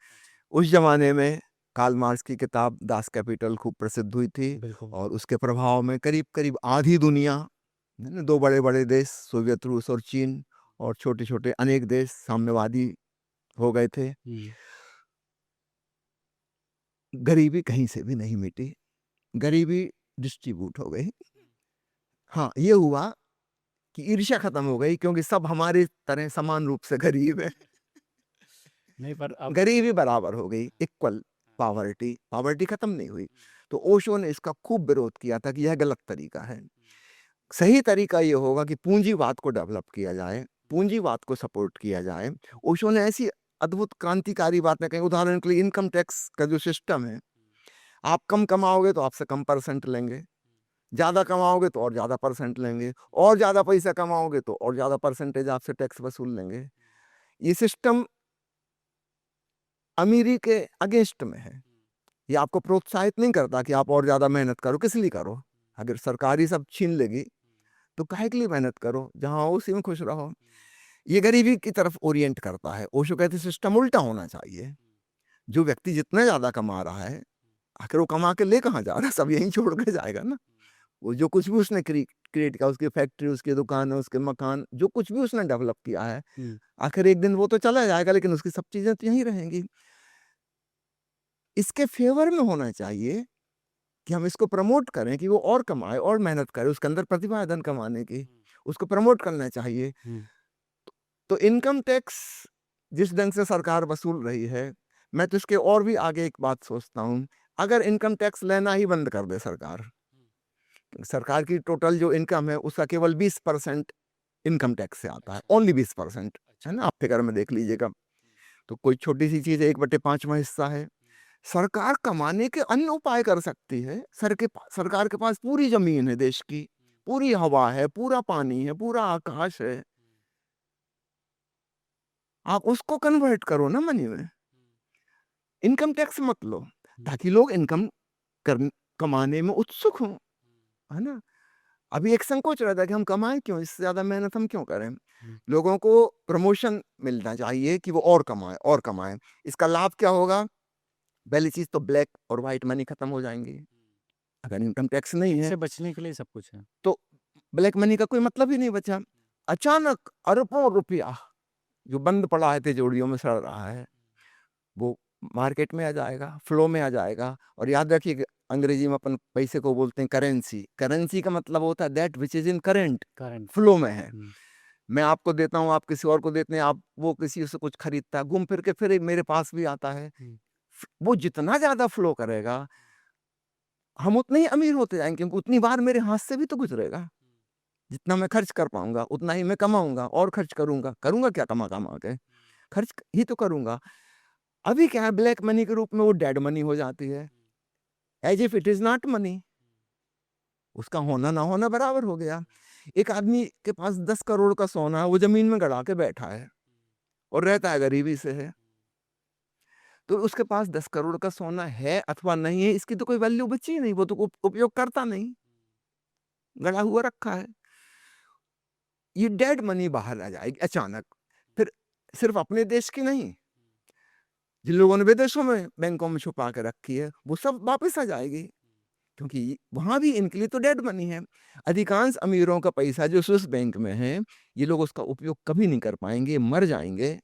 उस ज़माने में कार्ल मार्क्स की किताब दास कैपिटल खूब प्रसिद्ध हुई थी बिल्कुल। और उसके प्रभाव में करीब-करीब आधी दुनिया, है ना, 2 बड़े-बड़े देश सोवियत रूस और चीन और छोटे-छोटे अनेक देश साम्यवादी हो गए थे। गरीबी कहीं से भी नहीं मिटी, गरीबी डिस्ट्रीब्यूट हो गई। हाँ, ये हुआ कि ईर्ष्या खत्म हो गई क्योंकि सब हमारी तरह समान रूप से गरीब हैं। नहीं पर अब गरीबी बराबर हो गई, इक्वल पॉवर्टी, पॉवर्टी खत्म नहीं हुई। तो ओशो ने इसका खूब विरोध किया था कि यह गलत तरीका है। सही तरीका ये होगा कि पूंजीवाद को डेवलप किया जाए, पूंजीवाद को सपोर्ट किया जाए। ओशो ने ऐसी अद्भुत क्रांतिकारी बातें कही, उदाहरण के लिए इनकम टैक्स का जो सिस्टम है, आप कम कमाओगे तो आपसे कम परसेंट लेंगे, ज़्यादा कमाओगे तो और ज़्यादा परसेंट लेंगे, और ज़्यादा पैसा कमाओगे तो और ज़्यादा परसेंटेज आपसे टैक्स वसूल लेंगे। ये सिस्टम अमीरी के अगेंस्ट में है। ये आपको प्रोत्साहित नहीं करता कि आप और ज़्यादा मेहनत करो, किस लिए करो? अगर सरकार ही सब छीन लेगी, तो काहे के लिए मेहनत करो? जहाँ हो उसी में खुश रहो। ये गरीबी की तरफ ओरिएंट करता है। ओशो कहते हैं सिस्टम उल्टा होना चाहिए। जो व्यक्ति जितना ज़्यादा कमा रहा है, आखिर वो कमा के ले कहाँ जा रहा है? सब यहीं छोड़ के जाएगा ना। वो जो कुछ भी उसने क्रिएट किया, उसकी फैक्ट्री, उसकी दुकान, उसके मकान, जो कुछ भी उसने डेवलप किया है, आखिर एक दिन वो तो चला जाएगा, लेकिन उसकी सब चीज़ें तो यहीं रहेंगी। इसके फेवर में होना चाहिए कि हम इसको प्रमोट करें कि वो और कमाए और मेहनत करे, उसके अंदर प्रतिभा है धन कमाने की, उसको प्रमोट करना चाहिए। तो इनकम टैक्स जिस ढंग से सरकार वसूल रही है, मैं तो इसके और भी आगे एक बात सोचता हूँ, अगर इनकम टैक्स लेना ही बंद कर दे सरकार की टोटल जो इनकम है उसका केवल 20% इनकम टैक्स से आता है, ओनली 20%, है ना? आप फिगर में देख लीजिएगा। तो कोई छोटी-सी चीज़ है, 1/5वाँ हिस्सा है। सरकार कमाने के अन्य उपाय कर सकती है। सरकार के पास पूरी ज़मीन है देश की, पूरी हवा है, पूरा पानी है, पूरा आकाश है। आप उसको कन्वर्ट करो ना मनी में। इनकम टैक्स मत लो, ताकि लोग इनकम कर कमाने में उत्सुक हों, है ना? अभी एक संकोच रहता है कि हम कमाएँ क्यों? इससे ज़्यादा मेहनत हम क्यों करें? लोगों को प्रमोशन मिलना चाहिए कि वो और कमाएँ और कमाएँ। इसका लाभ क्या होगा? पहली चीज़ तो ब्लैक और व्हाइट मनी खत्म हो जाएँगी। अगर इनकम टैक्स नहीं है, इससे बचने के लिए सब कुछ है। तो ब्लैक मनी का कोई मतलब ही नहीं बचा। अचानक अरबों रुपया जो बंद पड़ा है तिजोरियों में सड़ रहा है, वो मार्केट में आ जाएगा, फ्लो में आ जाएगा। और याद रखिए कि अंग्रेजी में अपन पैसे को बोलते हैं करेंसी। करेंसी का मतलब होता है that which is in current, current. Flow में है। मैं आपको देता हूँ, आप किसी और को देते हैं, आप वो किसी से कुछ खरीदता है, घूम फिर के फिर मेरे पास भी आता है। वो जितना ज़्यादा फ्लो करेगा, हम उतने ही अमीर होते जाएँगे, क्योंकि उतनी बार मेरे हाथ से भी तो गुज़रेगा। जितना मैं खर्च कर पाऊँगा, उतना ही मैं कमाऊँगा और खर्च करूँगा। करूँगा क्या कमा-कमा के? खर्च ही तो करूँगा। अभी क्या है, ब्लैक मनी के रूप में वो डेड मनी हो जाती है, as if it is not money. उसका होना ना होना बराबर हो गया। एक आदमी के पास 10 करोड़ का सोना है, वो ज़मीन में गड़ा के बैठा है और रहता है गरीबी से है। तो उसके पास 10 करोड़ का सोना है अथवा नहीं है, इसकी तो कोई वैल्यू बची ही नहीं, वो तो उपयोग करता नहीं, गड़ा हुआ रखा है। ये डेड मनी बाहर आ जाएगी अचानक। फिर सिर्फ अपने देश की नहीं, जिन लोगों ने विदेशों में बैंकों में छुपा के रखी है, वो सब वापस आ जाएगी, क्योंकि वहाँ भी इनके लिए तो डेड मनी है। अधिकांश अमीरों का पैसा जो स्विस बैंक में है, ये लोग उसका उपयोग कभी नहीं कर पाएँगे, मर जाएँगे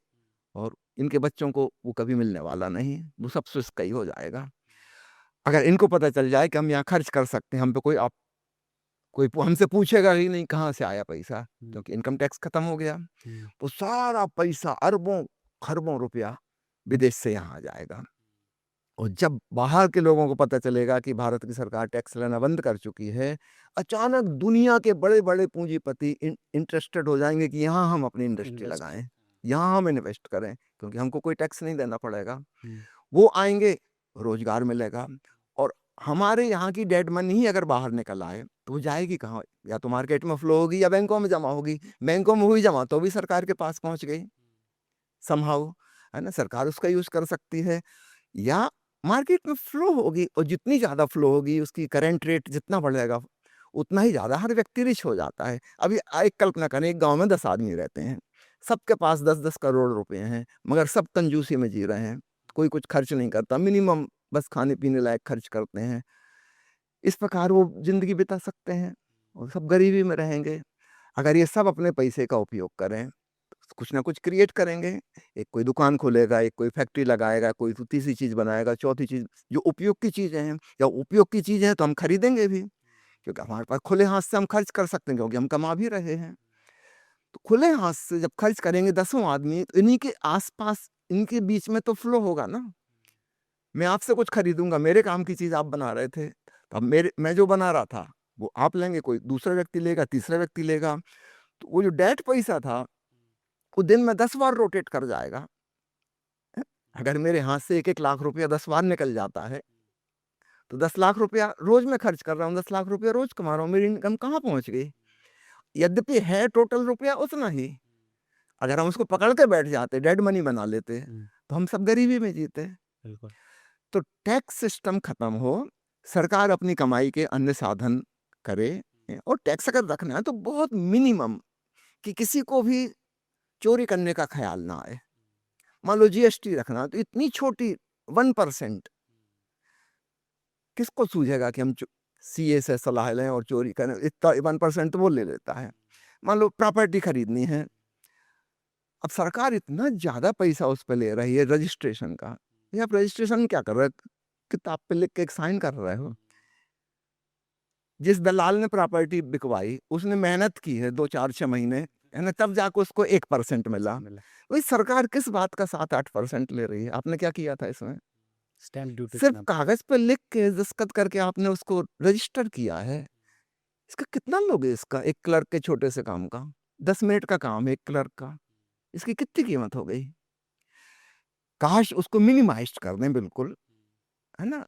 और इनके बच्चों को वो कभी मिलने वाला नहीं, वो सब स्विस का ही हो जाएगा। अगर इनको पता चल जाए कि हम यहाँ खर्च कर सकते हैं, हम पे कोई हमसे पूछेगा ही नहीं कहाँ से आया पैसा, क्योंकि इनकम टैक्स खत्म हो गया। तो सारा पैसा अरबों खरबों रुपया विदेश से यहाँ आ जाएगा। और जब बाहर के लोगों को पता चलेगा कि भारत की सरकार टैक्स लेना बंद कर चुकी है, अचानक दुनिया के बड़े-बड़े पूंजीपति इंटरेस्टेड हो जाएँगे कि यहाँ हम अपनी इंडस्ट्री लगाएँ, यहाँ हम इन्वेस्ट करें, क्योंकि हमको कोई टैक्स नहीं देना पड़ेगा। वो आएँगे, रोज़गार मिलेगा और हमारे यहाँ की डेड मनी ही अगर बाहर निकल आए, तो वो जाएगी कहाँ? या तो मार्केट में फ्लो होगी या बैंकों में जमा होगी। बैंकों में हुई जमा तो भी सरकार के पास पहुँच गई, समहाउ, है ना? सरकार उसका यूज़ कर सकती है या मार्केट में फ्लो होगी और जितनी ज़्यादा फ्लो होगी, उसकी करंट रेट जितना बढ़ेगा, उतना ही ज़्यादा हर व्यक्ति रिच हो जाता है। अभी एक कल्पना करें, एक गाँव में 10 आदमी रहते हैं, सबके पास 10-10 करोड़ रुपए हैं, मगर सब कंजूसी में जी रहे हैं। कोई कुछ खर्च नहीं करता, मिनिमम बस खाने-पीने लायक खर्च करते हैं। इस प्रकार वो ज़िंदगी बिता सकते हैं और सब गरीबी में रहेंगे। अगर ये सब अपने पैसे का उपयोग करें, तो कुछ ना कुछ क्रिएट करेंगे। एक कोई दुकान खोलेगा, एक कोई फैक्ट्री लगाएगा, कोई तो तीसरी चीज़ बनाएगा, चौथी चीज़ जो उपयोग की चीज़ें हैं या उपयोग की चीज़ें हैं तो हम खरीदेंगे भी, क्योंकि हमारे पास खुले हाथ से हम खर्च कर सकते हैं, क्योंकि हम कमा भी रहे हैं। तो खुले हाथ से जब खर्च करेंगे 10 आदमी, तो इन्हीं के आस-पास, इनके बीच में तो फ्लो होगा ना। मैं आपसे कुछ खरीदूँगा, मेरे काम की चीज़ आप बना रहे थे, तो अब मैं जो बना रहा था, वो आप लेंगे, कोई दूसरा व्यक्ति लेगा, तीसरा व्यक्ति लेगा। तो वो जो डेट पैसा था, वो दिन में 10 बार रोटेट कर जाएगा। अगर मेरे हाथ से 1-1 लाख रुपया 10 बार निकल जाता है, तो 10 लाख रुपया रोज़ मैं खर्च कर रहा हूँ, 10 लाख रुपया रोज़ कमा रहा हूँ, मेरी इनकम कहाँ पहुँच गई? यद्यपि है टोटल रुपया उतना ही, अगर हम उसको पकड़ के बैठ जाते, डेड मनी बना लेते, तो हम सब गरीबी में जीते। बिल्कुल। तो टैक्स सिस्टम खत्म हो, सरकार अपनी कमाई के अन्य साधन करे और टैक्स अगर रखना है तो बहुत मिनिमम, कि किसी को भी चोरी करने का ख़्याल ना आए। मान लो जीएसटी रखना है तो इतनी छोटी 1%, किसको सूझेगा कि हम सीए से सलाह लें और चोरी करें? इतना 1% तो वो ले लेता है। मान लो प्रॉपर्टी खरीदनी है, अब सरकार इतना ज़्यादा पैसा उस पे ले रही है रजिस्ट्रेशन का। ये आप रजिस्ट्रेशन क्या कर रहे हो? किताब पे लिख के एक साइन कर रहे हो। जिस दलाल ने प्रॉपर्टी बिकवाई, उसने मेहनत की है 2, 4, 6 महीने, है ना? तब जाके उसको 1% मिला। वही सरकार किस बात का 7-8% ले रही है? आपने क्या किया था इसमें? स्टैम्प ड्यूटी के सिर्फ नाम पे। कागज़ पे लिख के, दस्तखत करके आपने उसको रजिस्टर किया है। इसका कितना लोगे इसका, एक क्लर्क के छोटे से काम का? 10 मिनट का काम है एक क्लर्क का। इसकी कितनी कीमत हो गई? काश उसको मिनिमाइज़्ड कर दें बिल्कुल, है ना?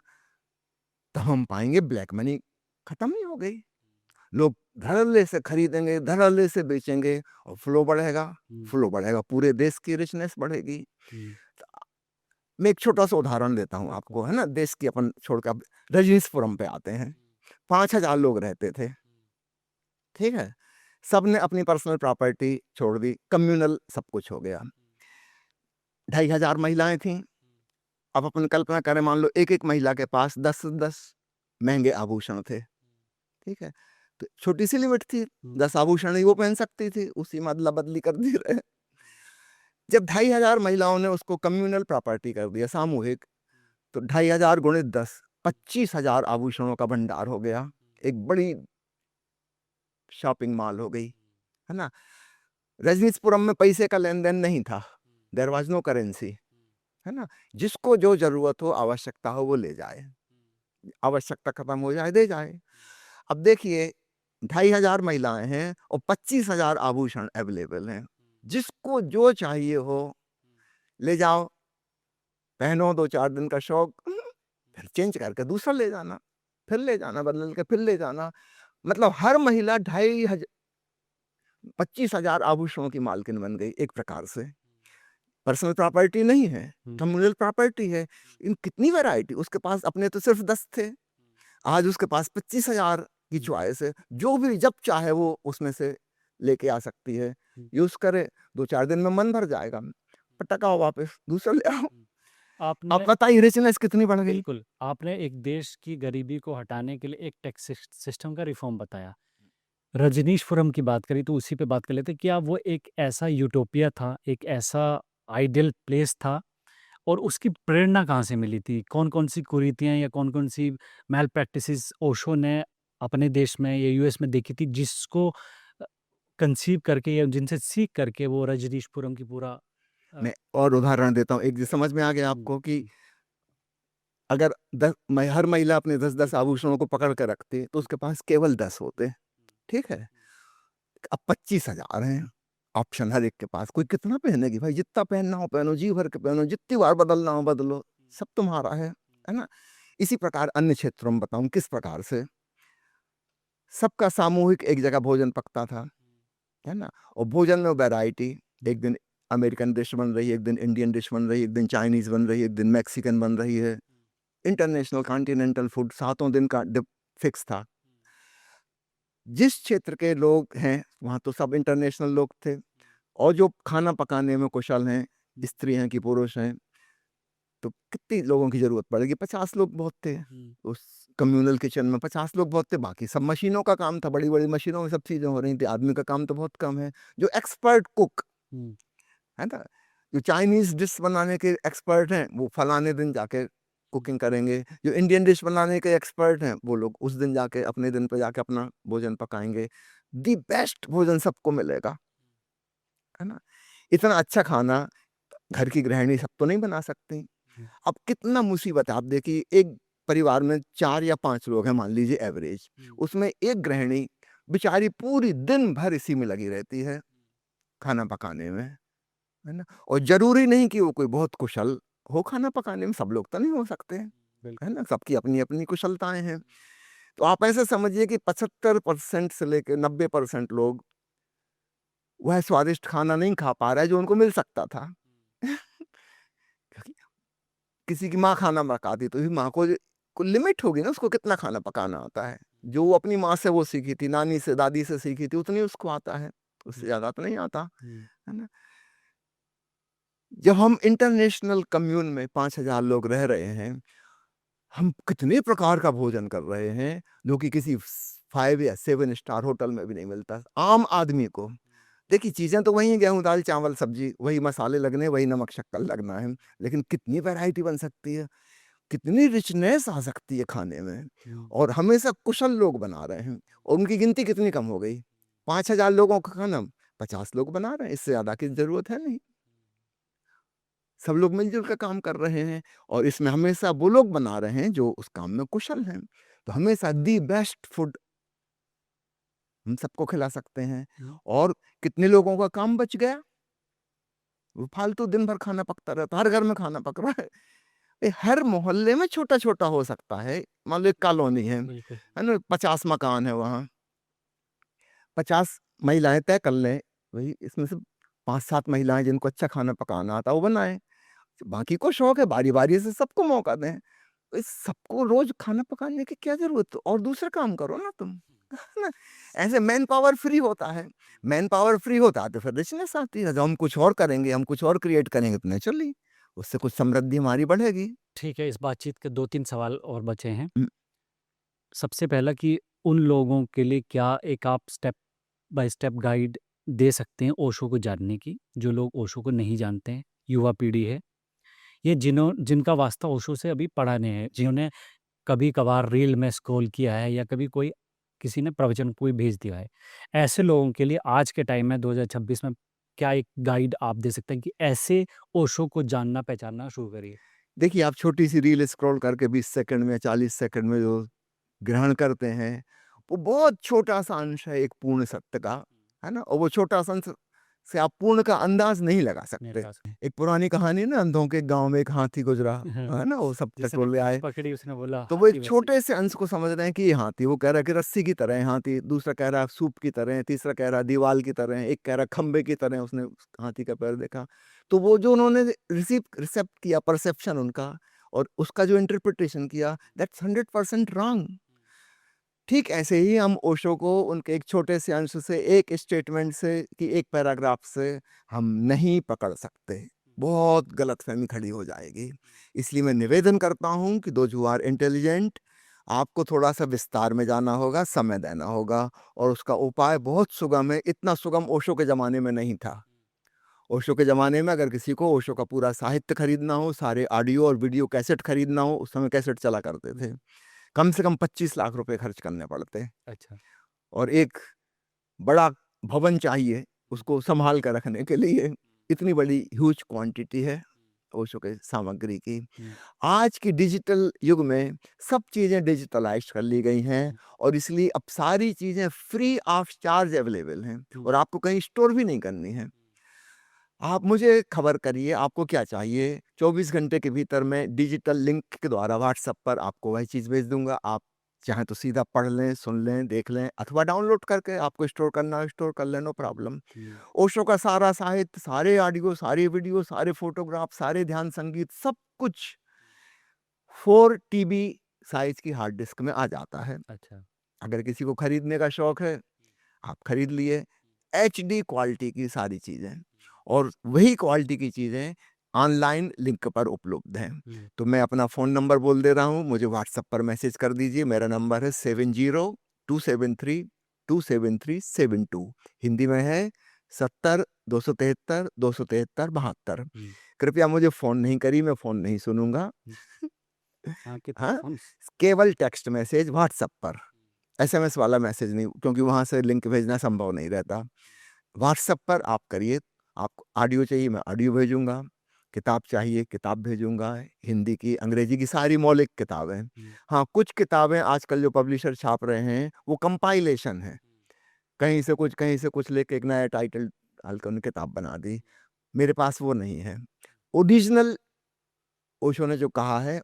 तो हम पाएँगे ब्लैक मनी खत्म ही हो गई। लोग धड़ल्ले से खरीदेंगे, धड़ल्ले से बेचेंगे और फ्लो बढ़ेगा, पूरे देश की रिचनेस बढ़ेगी। मैं एक छोटा-सा उदाहरण देता हूँ आपको, है ना? देश की अपन छोड़ के अब रजनीशपुरम पे आते हैं। 5,000 लोग रहते थे, ठीक है? सबने अपनी पर्सनल प्रॉपर्टी छोड़ दी, कम्युनल सब कुछ हो गया। 2,500 महिलाएँ थीं, अब अपन कल्पना करें, मान लो एक-एक महिला के पास 10-10 महँगे आभूषण थे, ठीक है? तो छोटी-सी लिमिट थी, 10 आभूषण ही वो पहन सकती थी, उसी में अदला-बदली कर दी रहे। जब 2,500 महिलाओं ने उसको कम्युनल प्रॉपर्टी कर दिया, सामूहिक, तो 2,500 गुणित 10, 25,000 आभूषणों का भंडार हो गया। एक बड़ी शॉपिंग मॉल हो गई, है ना? रजनीशपुरम में पैसे का लेन-देन नहीं था, देयर वाज़ नो करेंसी, है ना? जिसको जो ज़रूरत हो, आवश्यकता हो, वो ले जाए, आवश्यकता खत्म हो जाए, दे जाए। अब देखिए, 2,500 महिलाएँ हैं और 25,000 आभूषण अवेलेबल हैं। जिसको जो चाहिए हो, ले जाओ, पहनो 2-4 दिन का शौक, फिर चेंज करके दूसरा ले जाना, फिर ले जाना, बदल के फिर ले जाना। मतलब हर महिला 25,000 आभूषणों की मालकिन बन गई एक प्रकार से। पर्सनल प्रॉपर्टी नहीं है, कम्युनल प्रॉपर्टी है। इन कितनी वैरायटी, उसके पास अपने तो सिर्फ 10 थे, आज उसके पास 25,000 की चॉइस है। जो भी जब चाहे वो उसमें से लेके आ सकती है, यूज करे, 2-4 दिन में मन भर जाएगा, पटकाओ वापस, दूसरा ले आओ। आपने अब बताइए रिचनेस कितनी बढ़ गई। बिल्कुल, आपने एक देश की गरीबी को हटाने के लिए एक टैक्स सिस्टम का रिफॉर्म बताया। रजनीशपुरम की बात करी तो उसी पे बात कर लेते हैं। क्या वो एक ऐसा यूटोपिया था, एक ऐसा आइडियल प्लेस था और उसकी प्रेरणा कहाँ से मिली थी? कौन-कौन सी कुरीतियाँ या कौन-कौन सी मैल प्रैक्टिसेस ओशो ने अपने देश में या यूएस में देखी थी जिसको कंसीव करके या जिनसे सीख करके वो रजनीशपुरम की पूरा मैं और उदाहरण देता हूँ, एक जो समझ में आ गया आपको कि अगर हर महिला अपने 10-10 आभूषणों को पकड़ के रखती तो उसके पास केवल 10 होते, ठीक है। अब 25,000 हैं ऑप्शन हर एक के पास, कोई कितना पहनेगी भाई, जितना पहनना हो पहनो, जी भर के पहनो, जितनी बार बदलना हो बदलो, सब तुम्हारा है ना। इसी प्रकार अन्य क्षेत्रों में बताऊं किस प्रकार से सबका सामूहिक एक जगह भोजन पकता था, है ना। और भोजन में वैरायटी, एक दिन अमेरिकन डिश बन रही है, एक दिन इंडियन डिश बन रही है, एक दिन चाइनीज बन रही है, एक दिन मैक्सिकन बन रही है, इंटरनेशनल कॉन्टिनेंटल फूड, 7 दिन का फिक्स था। जिस क्षेत्र के लोग हैं वहाँ तो सब इंटरनेशनल लोग थे, और जो खाना पकाने में कुशल हैं, स्त्री हैं कि पुरुष हैं, तो कितनी लोगों की जरूरत पड़ेगी, 50 लोग बहुत थे उस कम्युनल किचन में, 50 लोग बहुत थे, बाकी सब मशीनों का काम था, बड़ी बड़ी मशीनों में सब चीजें हो रही थी, आदमी का काम तो बहुत कम है। जो एक्सपर्ट कुक है ना, जो चाइनीज डिश बनाने के एक्सपर्ट हैं वो फलाने दिन जाके कुकिंग करेंगे, जो इंडियन डिश बनाने के एक्सपर्ट हैं वो लोग उस दिन जाके अपने दिन पे जाके अपना भोजन पकाएंगे। दी बेस्ट भोजन सबको मिलेगा, है ना। इतना अच्छा खाना घर की गृहिणी सब तो नहीं बना सकती। अब कितना मुसीबत है, आप देखिए एक परिवार में 4 या 5 लोग हैं मान लीजिए एवरेज, उसमें एक गृहिणी बेचारी पूरी दिन भर इसी में लगी रहती है खाना पकाने में, है ना। और जरूरी नहीं कि वो कोई बहुत कुशल हो खाना पकाने में, सब लोग तो नहीं हो सकते, है ना, सबकी अपनी अपनी कुशलताएं हैं। तो आप ऐसे समझिए कि 75% से लेकर 90% लोग वह स्वादिष्ट खाना नहीं खा पा रहा है जो उनको मिल सकता था। क्योंकि किसी की माँ खाना पकाती तो माँ को लिमिट होगी ना, उसको कितना खाना पकाना आता है, जो वो अपनी माँ से वो सीखी थी, नानी से दादी से सीखी थी, उतनी उसको आता है, उससे ज्यादा तो नहीं आता, है ना। जब हम इंटरनेशनल कम्यून में 5,000 लोग रह रहे हैं, हम कितने प्रकार का भोजन कर रहे हैं जो कि किसी 5 या 7 स्टार होटल में भी नहीं मिलता आम आदमी को। देखिए चीजें तो वही हैं, गेहूं दाल चावल सब्जी, वही मसाले लगने, वही नमक शक्कर लगना है, लेकिन कितनी वैरायटी बन सकती है, कितनी रिचनेस आ सकती है खाने में। और हमेशा कुशल लोग बना रहे हैं, और उनकी गिनती कितनी कम हो गई, 5,000 लोगों का खाना 50 लोग बना रहे हैं, इससे ज्यादा की जरूरत है नहीं। सब लोग मिलजुल कर काम कर रहे हैं, और इसमें हमेशा वो लोग बना रहे हैं जो उस काम में कुशल हैं। तो हमेशा दी बेस्ट फूड हम सबको खिला सकते हैं, और कितने लोगों का काम बच गया, वो फालतू दिन भर खाना पकता रहता, हर घर में खाना पक रहा है। हर मोहल्ले में छोटा छोटा हो सकता है, मान लो एक कॉलोनी है ना, 50 मकान है, वहाँ 50 महिलाएं तय कर लें, वही इसमें से 5-7 महिलाएं जिनको अच्छा खाना पकाना आता वो बनाए, बाकी को शौक है बारी बारी से सबको मौका दें। तो इस सबको रोज खाना पकाने की क्या जरूरत, और दूसरा काम करो ना तुम, है ना। ऐसे मैन पावर फ्री होता है, मैन पावर फ्री होता है तो फिर रिचनेस आती है, जब हम कुछ और करेंगे, हम कुछ और क्रिएट करेंगे तो नेचुरली उससे कुछ समृद्धि हमारी बढ़ेगी। ठीक है, इस बातचीत के 2-3 सवाल और बचे हैं। हम्म, सबसे पहला कि उन लोगों के लिए क्या एक आप स्टेप बाय स्टेप गाइड दे सकते हैं ओशो को जानने की, जो लोग ओशो को नहीं जानते हैं, युवा पीढ़ी है, ये जिनका वास्ता ओशो से अभी पढ़ा नहीं है, जिन्होंने कभी-कभार रील में स्क्रॉल किया है या कभी कोई किसी ने प्रवचन कोई भेज दिया है। ऐसे लोगों के लिए आज के टाइम में 2026 में क्या एक गाइड आप दे सकते हैं कि ऐसे ओशो को जानना पहचानना शुरू करिए? देखिए आप छोटी सी रील स्क्रॉल करके 20 सेकंड में 40 सेकंड में जो ग्रहण करते हैं, वो बहुत छोटा सा अंश है एक पूर्ण सत्य का, है ना। और वो छोटा सा अंश से आप पूर्ण का अंदाज नहीं लगा नहीं सकते। लगा सकते। एक पुरानी कहानी है ना, अंधों के गांव में एक हाथी गुजरा, है ना, वो सब जिसने टटोले आए, पकड़ी उसने बोला तो वो हाथी एक वैसी। छोटे से अंश को समझ रहे हैं कि ये हाथी, वो कह रहा है कि रस्सी की तरह है हाथी, दूसरा कह रहा है सूप की तरह है, तीसरा कह रहा है दीवाल की तरह है, एक कह रहा है खंबे की तरह है। उसने उस हाथी का पैर देखा, तो वो जो उन्होंने रिसेप्ट किया, परसेप्शन उनका, और उसका जो इंटरप्रिटेशन किया, दैट्स 100% रॉन्ग। ठीक ऐसे ही हम ओशो को उनके एक छोटे से अंश से, एक स्टेटमेंट से, कि एक पैराग्राफ से हम नहीं पकड़ सकते। बहुत गलतफहमी खड़ी हो जाएगी। इसलिए मैं निवेदन करता हूं कि दोज हु आर इंटेलिजेंट, आपको थोड़ा सा विस्तार में जाना होगा, समय देना होगा, और उसका उपाय बहुत सुगम है। इतना सुगम ओशो के ज़माने में नहीं था। ओशो के ज़माने में अगर किसी को ओशो का पूरा साहित्य खरीदना हो, सारे ऑडियो और वीडियो कैसेट खरीदना हो, उस समय कैसेट चला करते थे, कम से कम 25 लाख रुपए खर्च करने पड़ते, अच्छा। और एक बड़ा भवन चाहिए उसको संभाल कर रखने के लिए। इतनी बड़ी ह्यूज क्वांटिटी है ओशो के सामग्री की। आज की डिजिटल युग में सब चीज़ें डिजिटलाइज कर ली गई हैं, और इसलिए अब सारी चीज़ें फ्री ऑफ चार्ज अवेलेबल हैं, और आपको कहीं स्टोर भी नहीं करनी है। आप मुझे खबर करिए आपको क्या चाहिए, 24 घंटे के भीतर मैं डिजिटल लिंक के द्वारा व्हाट्सएप पर आपको वही चीज़ भेज दूंगा। आप चाहें तो सीधा पढ़ लें, सुन लें, देख लें, अथवा डाउनलोड करके आपको स्टोर करना है स्टोर कर लें, नो प्रॉब्लम। ओशो का सारा साहित्य, सारे ऑडियो, सारे वीडियो, सारे फोटोग्राफ, सारे ध्यान संगीत, सब कुछ 4 टीबी साइज की हार्ड डिस्क में आ जाता है। अच्छा। अगर किसी को खरीदने का शौक है, आप खरीद लिए। एचडी क्वालिटी की सारी चीज़ें, और वही क्वालिटी की चीज़ें ऑनलाइन लिंक पर उपलब्ध हैं। तो मैं अपना फ़ोन नंबर बोल दे रहा हूँ, मुझे व्हाट्सएप पर मैसेज कर दीजिए। मेरा नंबर है 7027327372। हिंदी में है 70 273 273 72। कृपया मुझे फ़ोन नहीं करिए, मैं फ़ोन नहीं सुनूंगा। हाँ, कितना हाँ, फ़ोन? केवल टेक्स्ट मैसेज व्हाट्सएप पर, एसएमएस वाला मैसेज नहीं, क्योंकि वहाँ से लिंक भेजना संभव नहीं रहता। व्हाट्सएप पर आप करिए। आपको ऑडियो चाहिए, मैं ऑडियो भेजूँगा। किताब चाहिए, किताब भेजूँगा। हिंदी की, अंग्रेजी की सारी मौलिक किताबें। हाँ, कुछ किताबें आजकल जो पब्लिशर छाप रहे हैं, वो कंपाइलेशन है। कहीं से कुछ लेके एक नया टाइटल डाल के उन्होंने किताब बना दी। मेरे पास वो नहीं है। ओरिजिनल ओशो ने जो कहा है,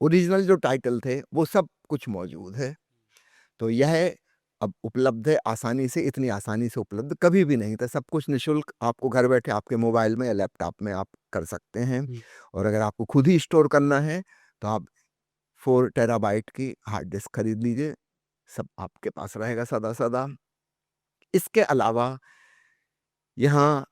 ओरिजिनल जो टाइटल थे, वो सब कुछ मौजूद है। तो यह अब उपलब्ध है आसानी से, इतनी आसानी से उपलब्ध कभी भी नहीं था। सब कुछ निःशुल्क आपको घर बैठे आपके मोबाइल में या लैपटॉप में आप कर सकते हैं। और अगर आपको खुद ही स्टोर करना है, तो आप 4 टेराबाइट की हार्ड डिस्क खरीद लीजिए, सब आपके पास रहेगा सदा-सदा। इसके अलावा यहाँ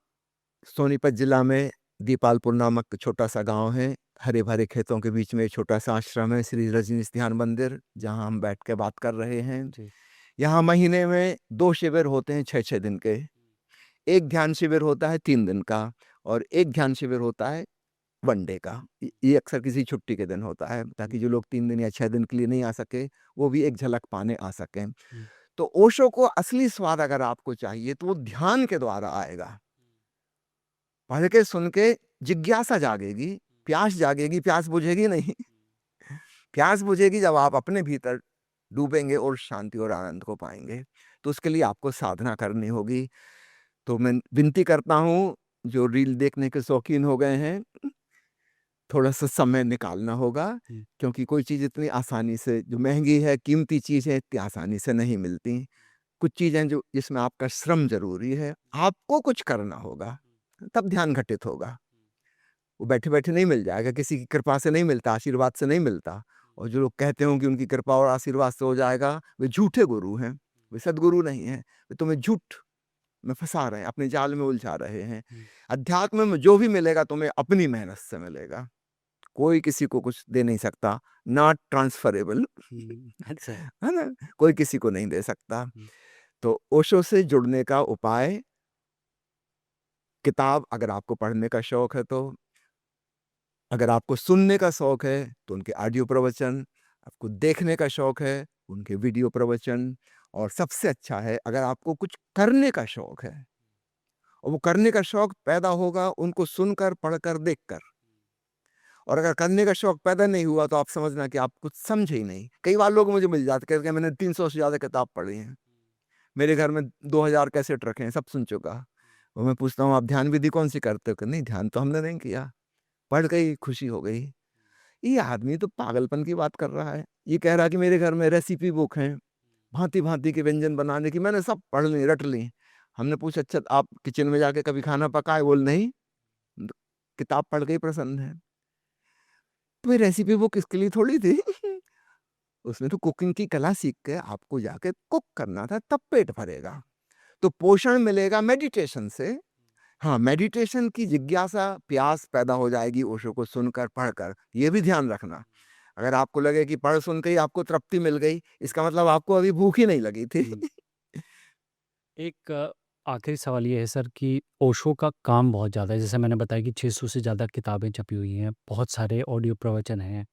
सोनीपत जिला में दीपालपुर नामक छोटा-सा गाँव है। हरे-भरे खेतों के बीच में एक छोटा-सा आश्रम है, श्री रजनीश ध्यान मंदिर, जहाँ हम बैठ के बात कर रहे हैं। यहाँ महीने में 2 शिविर होते हैं 6-6 दिन के। एक ध्यान शिविर होता है 3 दिन का, और एक ध्यान शिविर होता है 1 डे का। ये अक्सर किसी छुट्टी के दिन होता है, ताकि जो लोग 3 दिन या 6 दिन के लिए नहीं आ सके, वो भी एक झलक पाने आ सकें। तो ओशो को असली स्वाद अगर आपको चाहिए, तो वो ध्यान के द्वारा आएगा। पढ़ के, सुन के जिज्ञासा जागेगी, प्यास जागेगी, प्यास बुझेगी नहीं। प्यास बुझेगी जब आप अपने भीतर डूबेंगे और शांति और आनंद को पाएँगे। तो उसके लिए आपको साधना करनी होगी। तो मैं विनती करता हूँ, जो रील देखने के शौकीन हो गए हैं, थोड़ा-सा समय निकालना होगा, क्योंकि कोई चीज़ इतनी आसानी से, जो महँगी है, कीमती चीज़ है, इतनी आसानी से नहीं मिलती। कुछ चीज़ें जो जिसमें आपका श्रम ज़रूरी है, आपको कुछ करना होगा, तब ध्यान घटित होगा। वो बैठे-बैठे नहीं मिल जाएगा, किसी की कृपा से नहीं मिलता, आशीर्वाद से नहीं मिलता। और जो लोग कहते हों कि उनकी कृपा और आशीर्वाद से हो जाएगा, वे झूठे गुरु हैं, वे सद्गुरु नहीं हैं। वे तुम्हें झूठ में फँसा रहे हैं, अपने जाल में उलझा रहे हैं। अध्यात्म में जो भी मिलेगा, तुम्हें अपनी मेहनत से मिलेगा। कोई किसी को कुछ दे नहीं सकता, नॉट ट्रांसफरेबल। अच्छा। है ना? कोई किसी को नहीं दे सकता। तो ओशो से जुड़ने का उपाय, किताब अगर आपको पढ़ने का शौक है तो, अगर आपको सुनने का शौक है तो उनके ऑडियो प्रवचन, आपको देखने का शौक है उनके वीडियो प्रवचन, और सबसे अच्छा है अगर आपको कुछ करने का शौक है, और वो करने का शौक पैदा होगा उनको सुनकर, पढ़कर, देखकर। और अगर करने का शौक पैदा नहीं हुआ, तो आप समझना कि आप कुछ समझे ही नहीं। कई बार लोग मुझे मिल जाते, कहते हैं मैंने 300 से ज़्यादा किताब पढ़ी हैं। मेरे घर में 2000 कैसेट रखे हैं, सब सुन चुका। और मैं पूछता हूँ, "आप ध्यान विधि कौन-सी करते हो?" कि नहीं, ध्यान तो हमने नहीं किया। पढ़ के ही खुशी हो गई। ये आदमी तो पागलपन की बात कर रहा है। ये कह रहा है कि मेरे घर में रेसिपी बुक हैं, भाँति-भाँति के व्यंजन बनाने की, मैंने सब पढ़ ली, रट ली। हमने पूछा, "अच्छा, आप किचन में जाके कभी खाना पकाए?" बोले, "नहीं, द किताब पढ़ के ही प्रसन्न है।" तो ये रेसिपी बुक इसके लिए थोड़ी थी। उसमें तो कुकिंग की कला सीख के आपको जाके कुक करना था, तब पेट भरेगा। तो पोषण मिलेगा मेडिटेशन से। हाँ, मेडिटेशन की जिज्ञासा, प्यास पैदा हो जाएगी ओशो को सुनकर, पढ़कर। ये भी ध्यान रखना। अगर आपको लगे कि पढ़ सुन के ही आपको तृप्ति मिल गई, इसका मतलब आपको अभी भूख ही नहीं लगी थी। हुँ। एक आखिरी सवाल ये है सर कि ओशो का काम बहुत ज़्यादा है। जैसे मैंने बताया कि 600 से ज़्यादा किताबें छपी हुई हैं, बहुत सारे ऑडियो प्रवचन हैं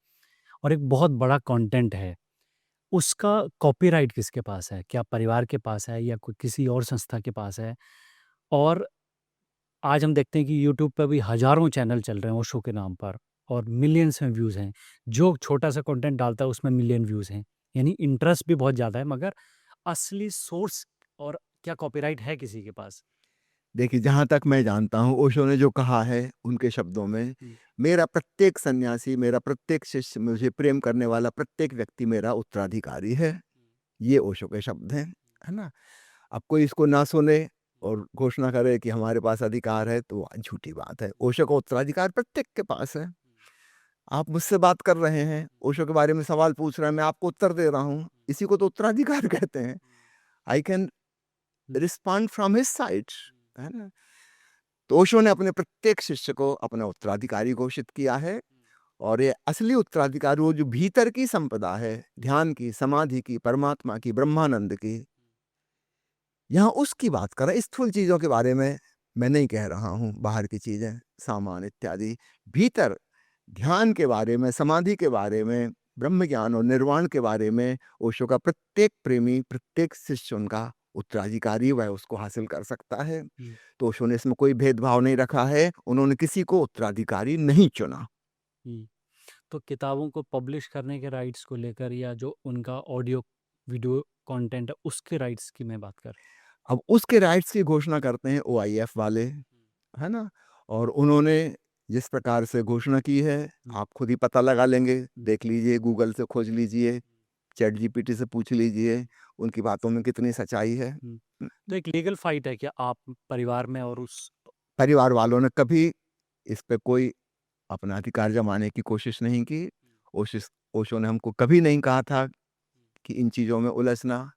और एक बहुत बड़ा कंटेंट है। उसका कॉपीराइट किसके पास है? क्या परिवार के पास है या कोई किसी और संस्था के पास है? और आज हम देखते हैं कि यूट्यूब पे भी हज़ारों चैनल चल रहे हैं ओशो के नाम पर और मिलियंस में व्यूज़ हैं। जो छोटा-सा कंटेंट डालता है उसमें मिलियन व्यूज़ हैं। यानी इंटरेस्ट भी बहुत ज़्यादा है मगर असली सोर्स और क्या कॉपीराइट है किसी के पास? देखिए, जहाँ तक मैं जानता हूँ, ओशो ने जो कहा है, उनके शब्दों में, हुँ, "मेरा प्रत्येक सन्यासी, मेरा प्रत्येक शिष्य, मुझे प्रेम करने वाला प्रत्येक व्यक्ति मेरा उत्तराधिकारी है।" ये ओशो के शब्द हैं, है ना? अब कोई इसको ना सुने और घोषणा करे कि हमारे पास अधिकार है, तो झूठी बात है। ओशो का उत्तराधिकार प्रत्येक के पास है। आप मुझसे बात कर रहे हैं, ओशो के बारे में सवाल पूछ रहे हैं, मैं आपको उत्तर दे रहा हूँ। इसी को तो उत्तराधिकार कहते हैं। I can hmm, respond from his side, है ना? तो ओशो ने अपने प्रत्येक शिष्य को अपना उत्तराधिकारी घोषित किया है। और ये असली उत्तराधिकारी वो जो भीतर की संपदा है, ध्यान की, समाधि की, परमात्मा की, ब्रह्मानंद की, यहाँ उसकी बात कर रहा है। स्थूल चीज़ों के बारे में मैं नहीं कह रहा हूँ, बाहर की चीज़ें, सामान इत्यादि। भीतर ध्यान के बारे में, समाधि के बारे में, ब्रह्म ज्ञान और निर्वाण के बारे में ओशो का प्रत्येक प्रेमी, प्रत्येक शिष्य उनका उत्तराधिकारी, वह उसको हासिल कर सकता है। हुँ, तो ओशो ने इसमें कोई भेदभाव नहीं रखा है, उन्होंने किसी को उत्तराधिकारी नहीं चुना। हुँ। तो किताबों को पब्लिश करने के राइट्स को लेकर या जो उनका ऑडियो वीडियो कंटेंट है उसके राइट्स की मैं बात कर रहा अब उसके राइट्स की घोषणा करते हैं ओआईएफ वाले, है ना? और उन्होंने जिस प्रकार से घोषणा की है, हूँ। आप खुद ही पता लगा लेंगे, हुँ, देख लीजिए, गूगल से खोज लीजिए, चैट जीपीटी से पूछ लीजिए, उनकी बातों में कितनी सच्चाई है। हुँ। तो एक लीगल फाइट है क्या आप परिवार में और उस परिवार वालों ने कभी इस पे कोई अपना अधिकार जमाने की कोशिश नहीं की। ओशिस ओशो ने हमको कभी नहीं कहा था कि इन चीज़ों में उलझना,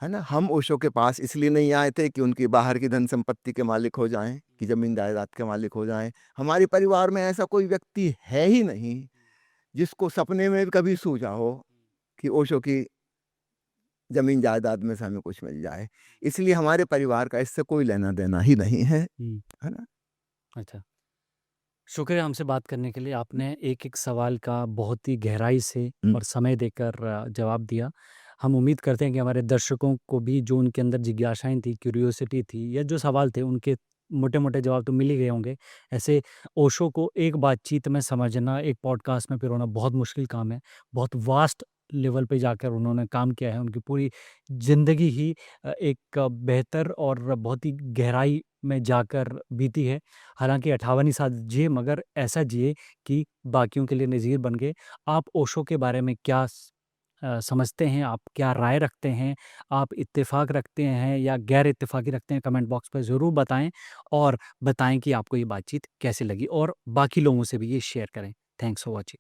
है ना? हम ओशो के पास इसलिए नहीं आए थे कि उनकी बाहर की धन संपत्ति के मालिक हो जाएँ, कि ज़मीन जायदाद के मालिक हो जाएँ। हमारे परिवार में ऐसा कोई व्यक्ति है ही नहीं, जिसको सपने में भी कभी सूझा हो कि ओशो की ज़मीन जायदाद में से हमें कुछ मिल जाए। इसलिए हमारे परिवार का इससे कोई लेना-देना ही नहीं हुँ, है ना? अच्छा। शुक्रिया हमसे बात करने के लिए। आपने एक-एक सवाल का बहुत ही गहराई से हुँ, और समय देकर जवाब दिया। हम उम्मीद करते हैं कि हमारे दर्शकों को भी जो उनके अंदर जिज्ञासाएँ थी, क्यूरियोसिटी थी या जो सवाल थे उनके मोटे-मोटे जवाब तो मिल ही गए होंगे। ऐसे ओशो को एक बातचीत में समझना, एक पॉडकास्ट में पिरोना बहुत मुश्किल काम है। बहुत वास्ट लेवल पे जाकर उन्होंने काम किया है। उनकी पूरी ज़िंदगी ही एक बेहतर और बहुत ही गहराई में जाकर बीती है। हालाँकि 58 ही साल जिए मगर ऐसा जिए कि बाकियों के लिए नज़ीर बन गए। आप ओशो के बारे में क्या समझते हैं? आप क्या राय रखते हैं? आप इत्तेफ़ाक रखते हैं या गैर इत्तेफ़ाकी रखते हैं? कमेंट बॉक्स में ज़रूर बताएँ और बताएँ कि आपको ये बातचीत कैसी लगी और बाकी लोगों से भी ये शेयर करें। Thanks for watching.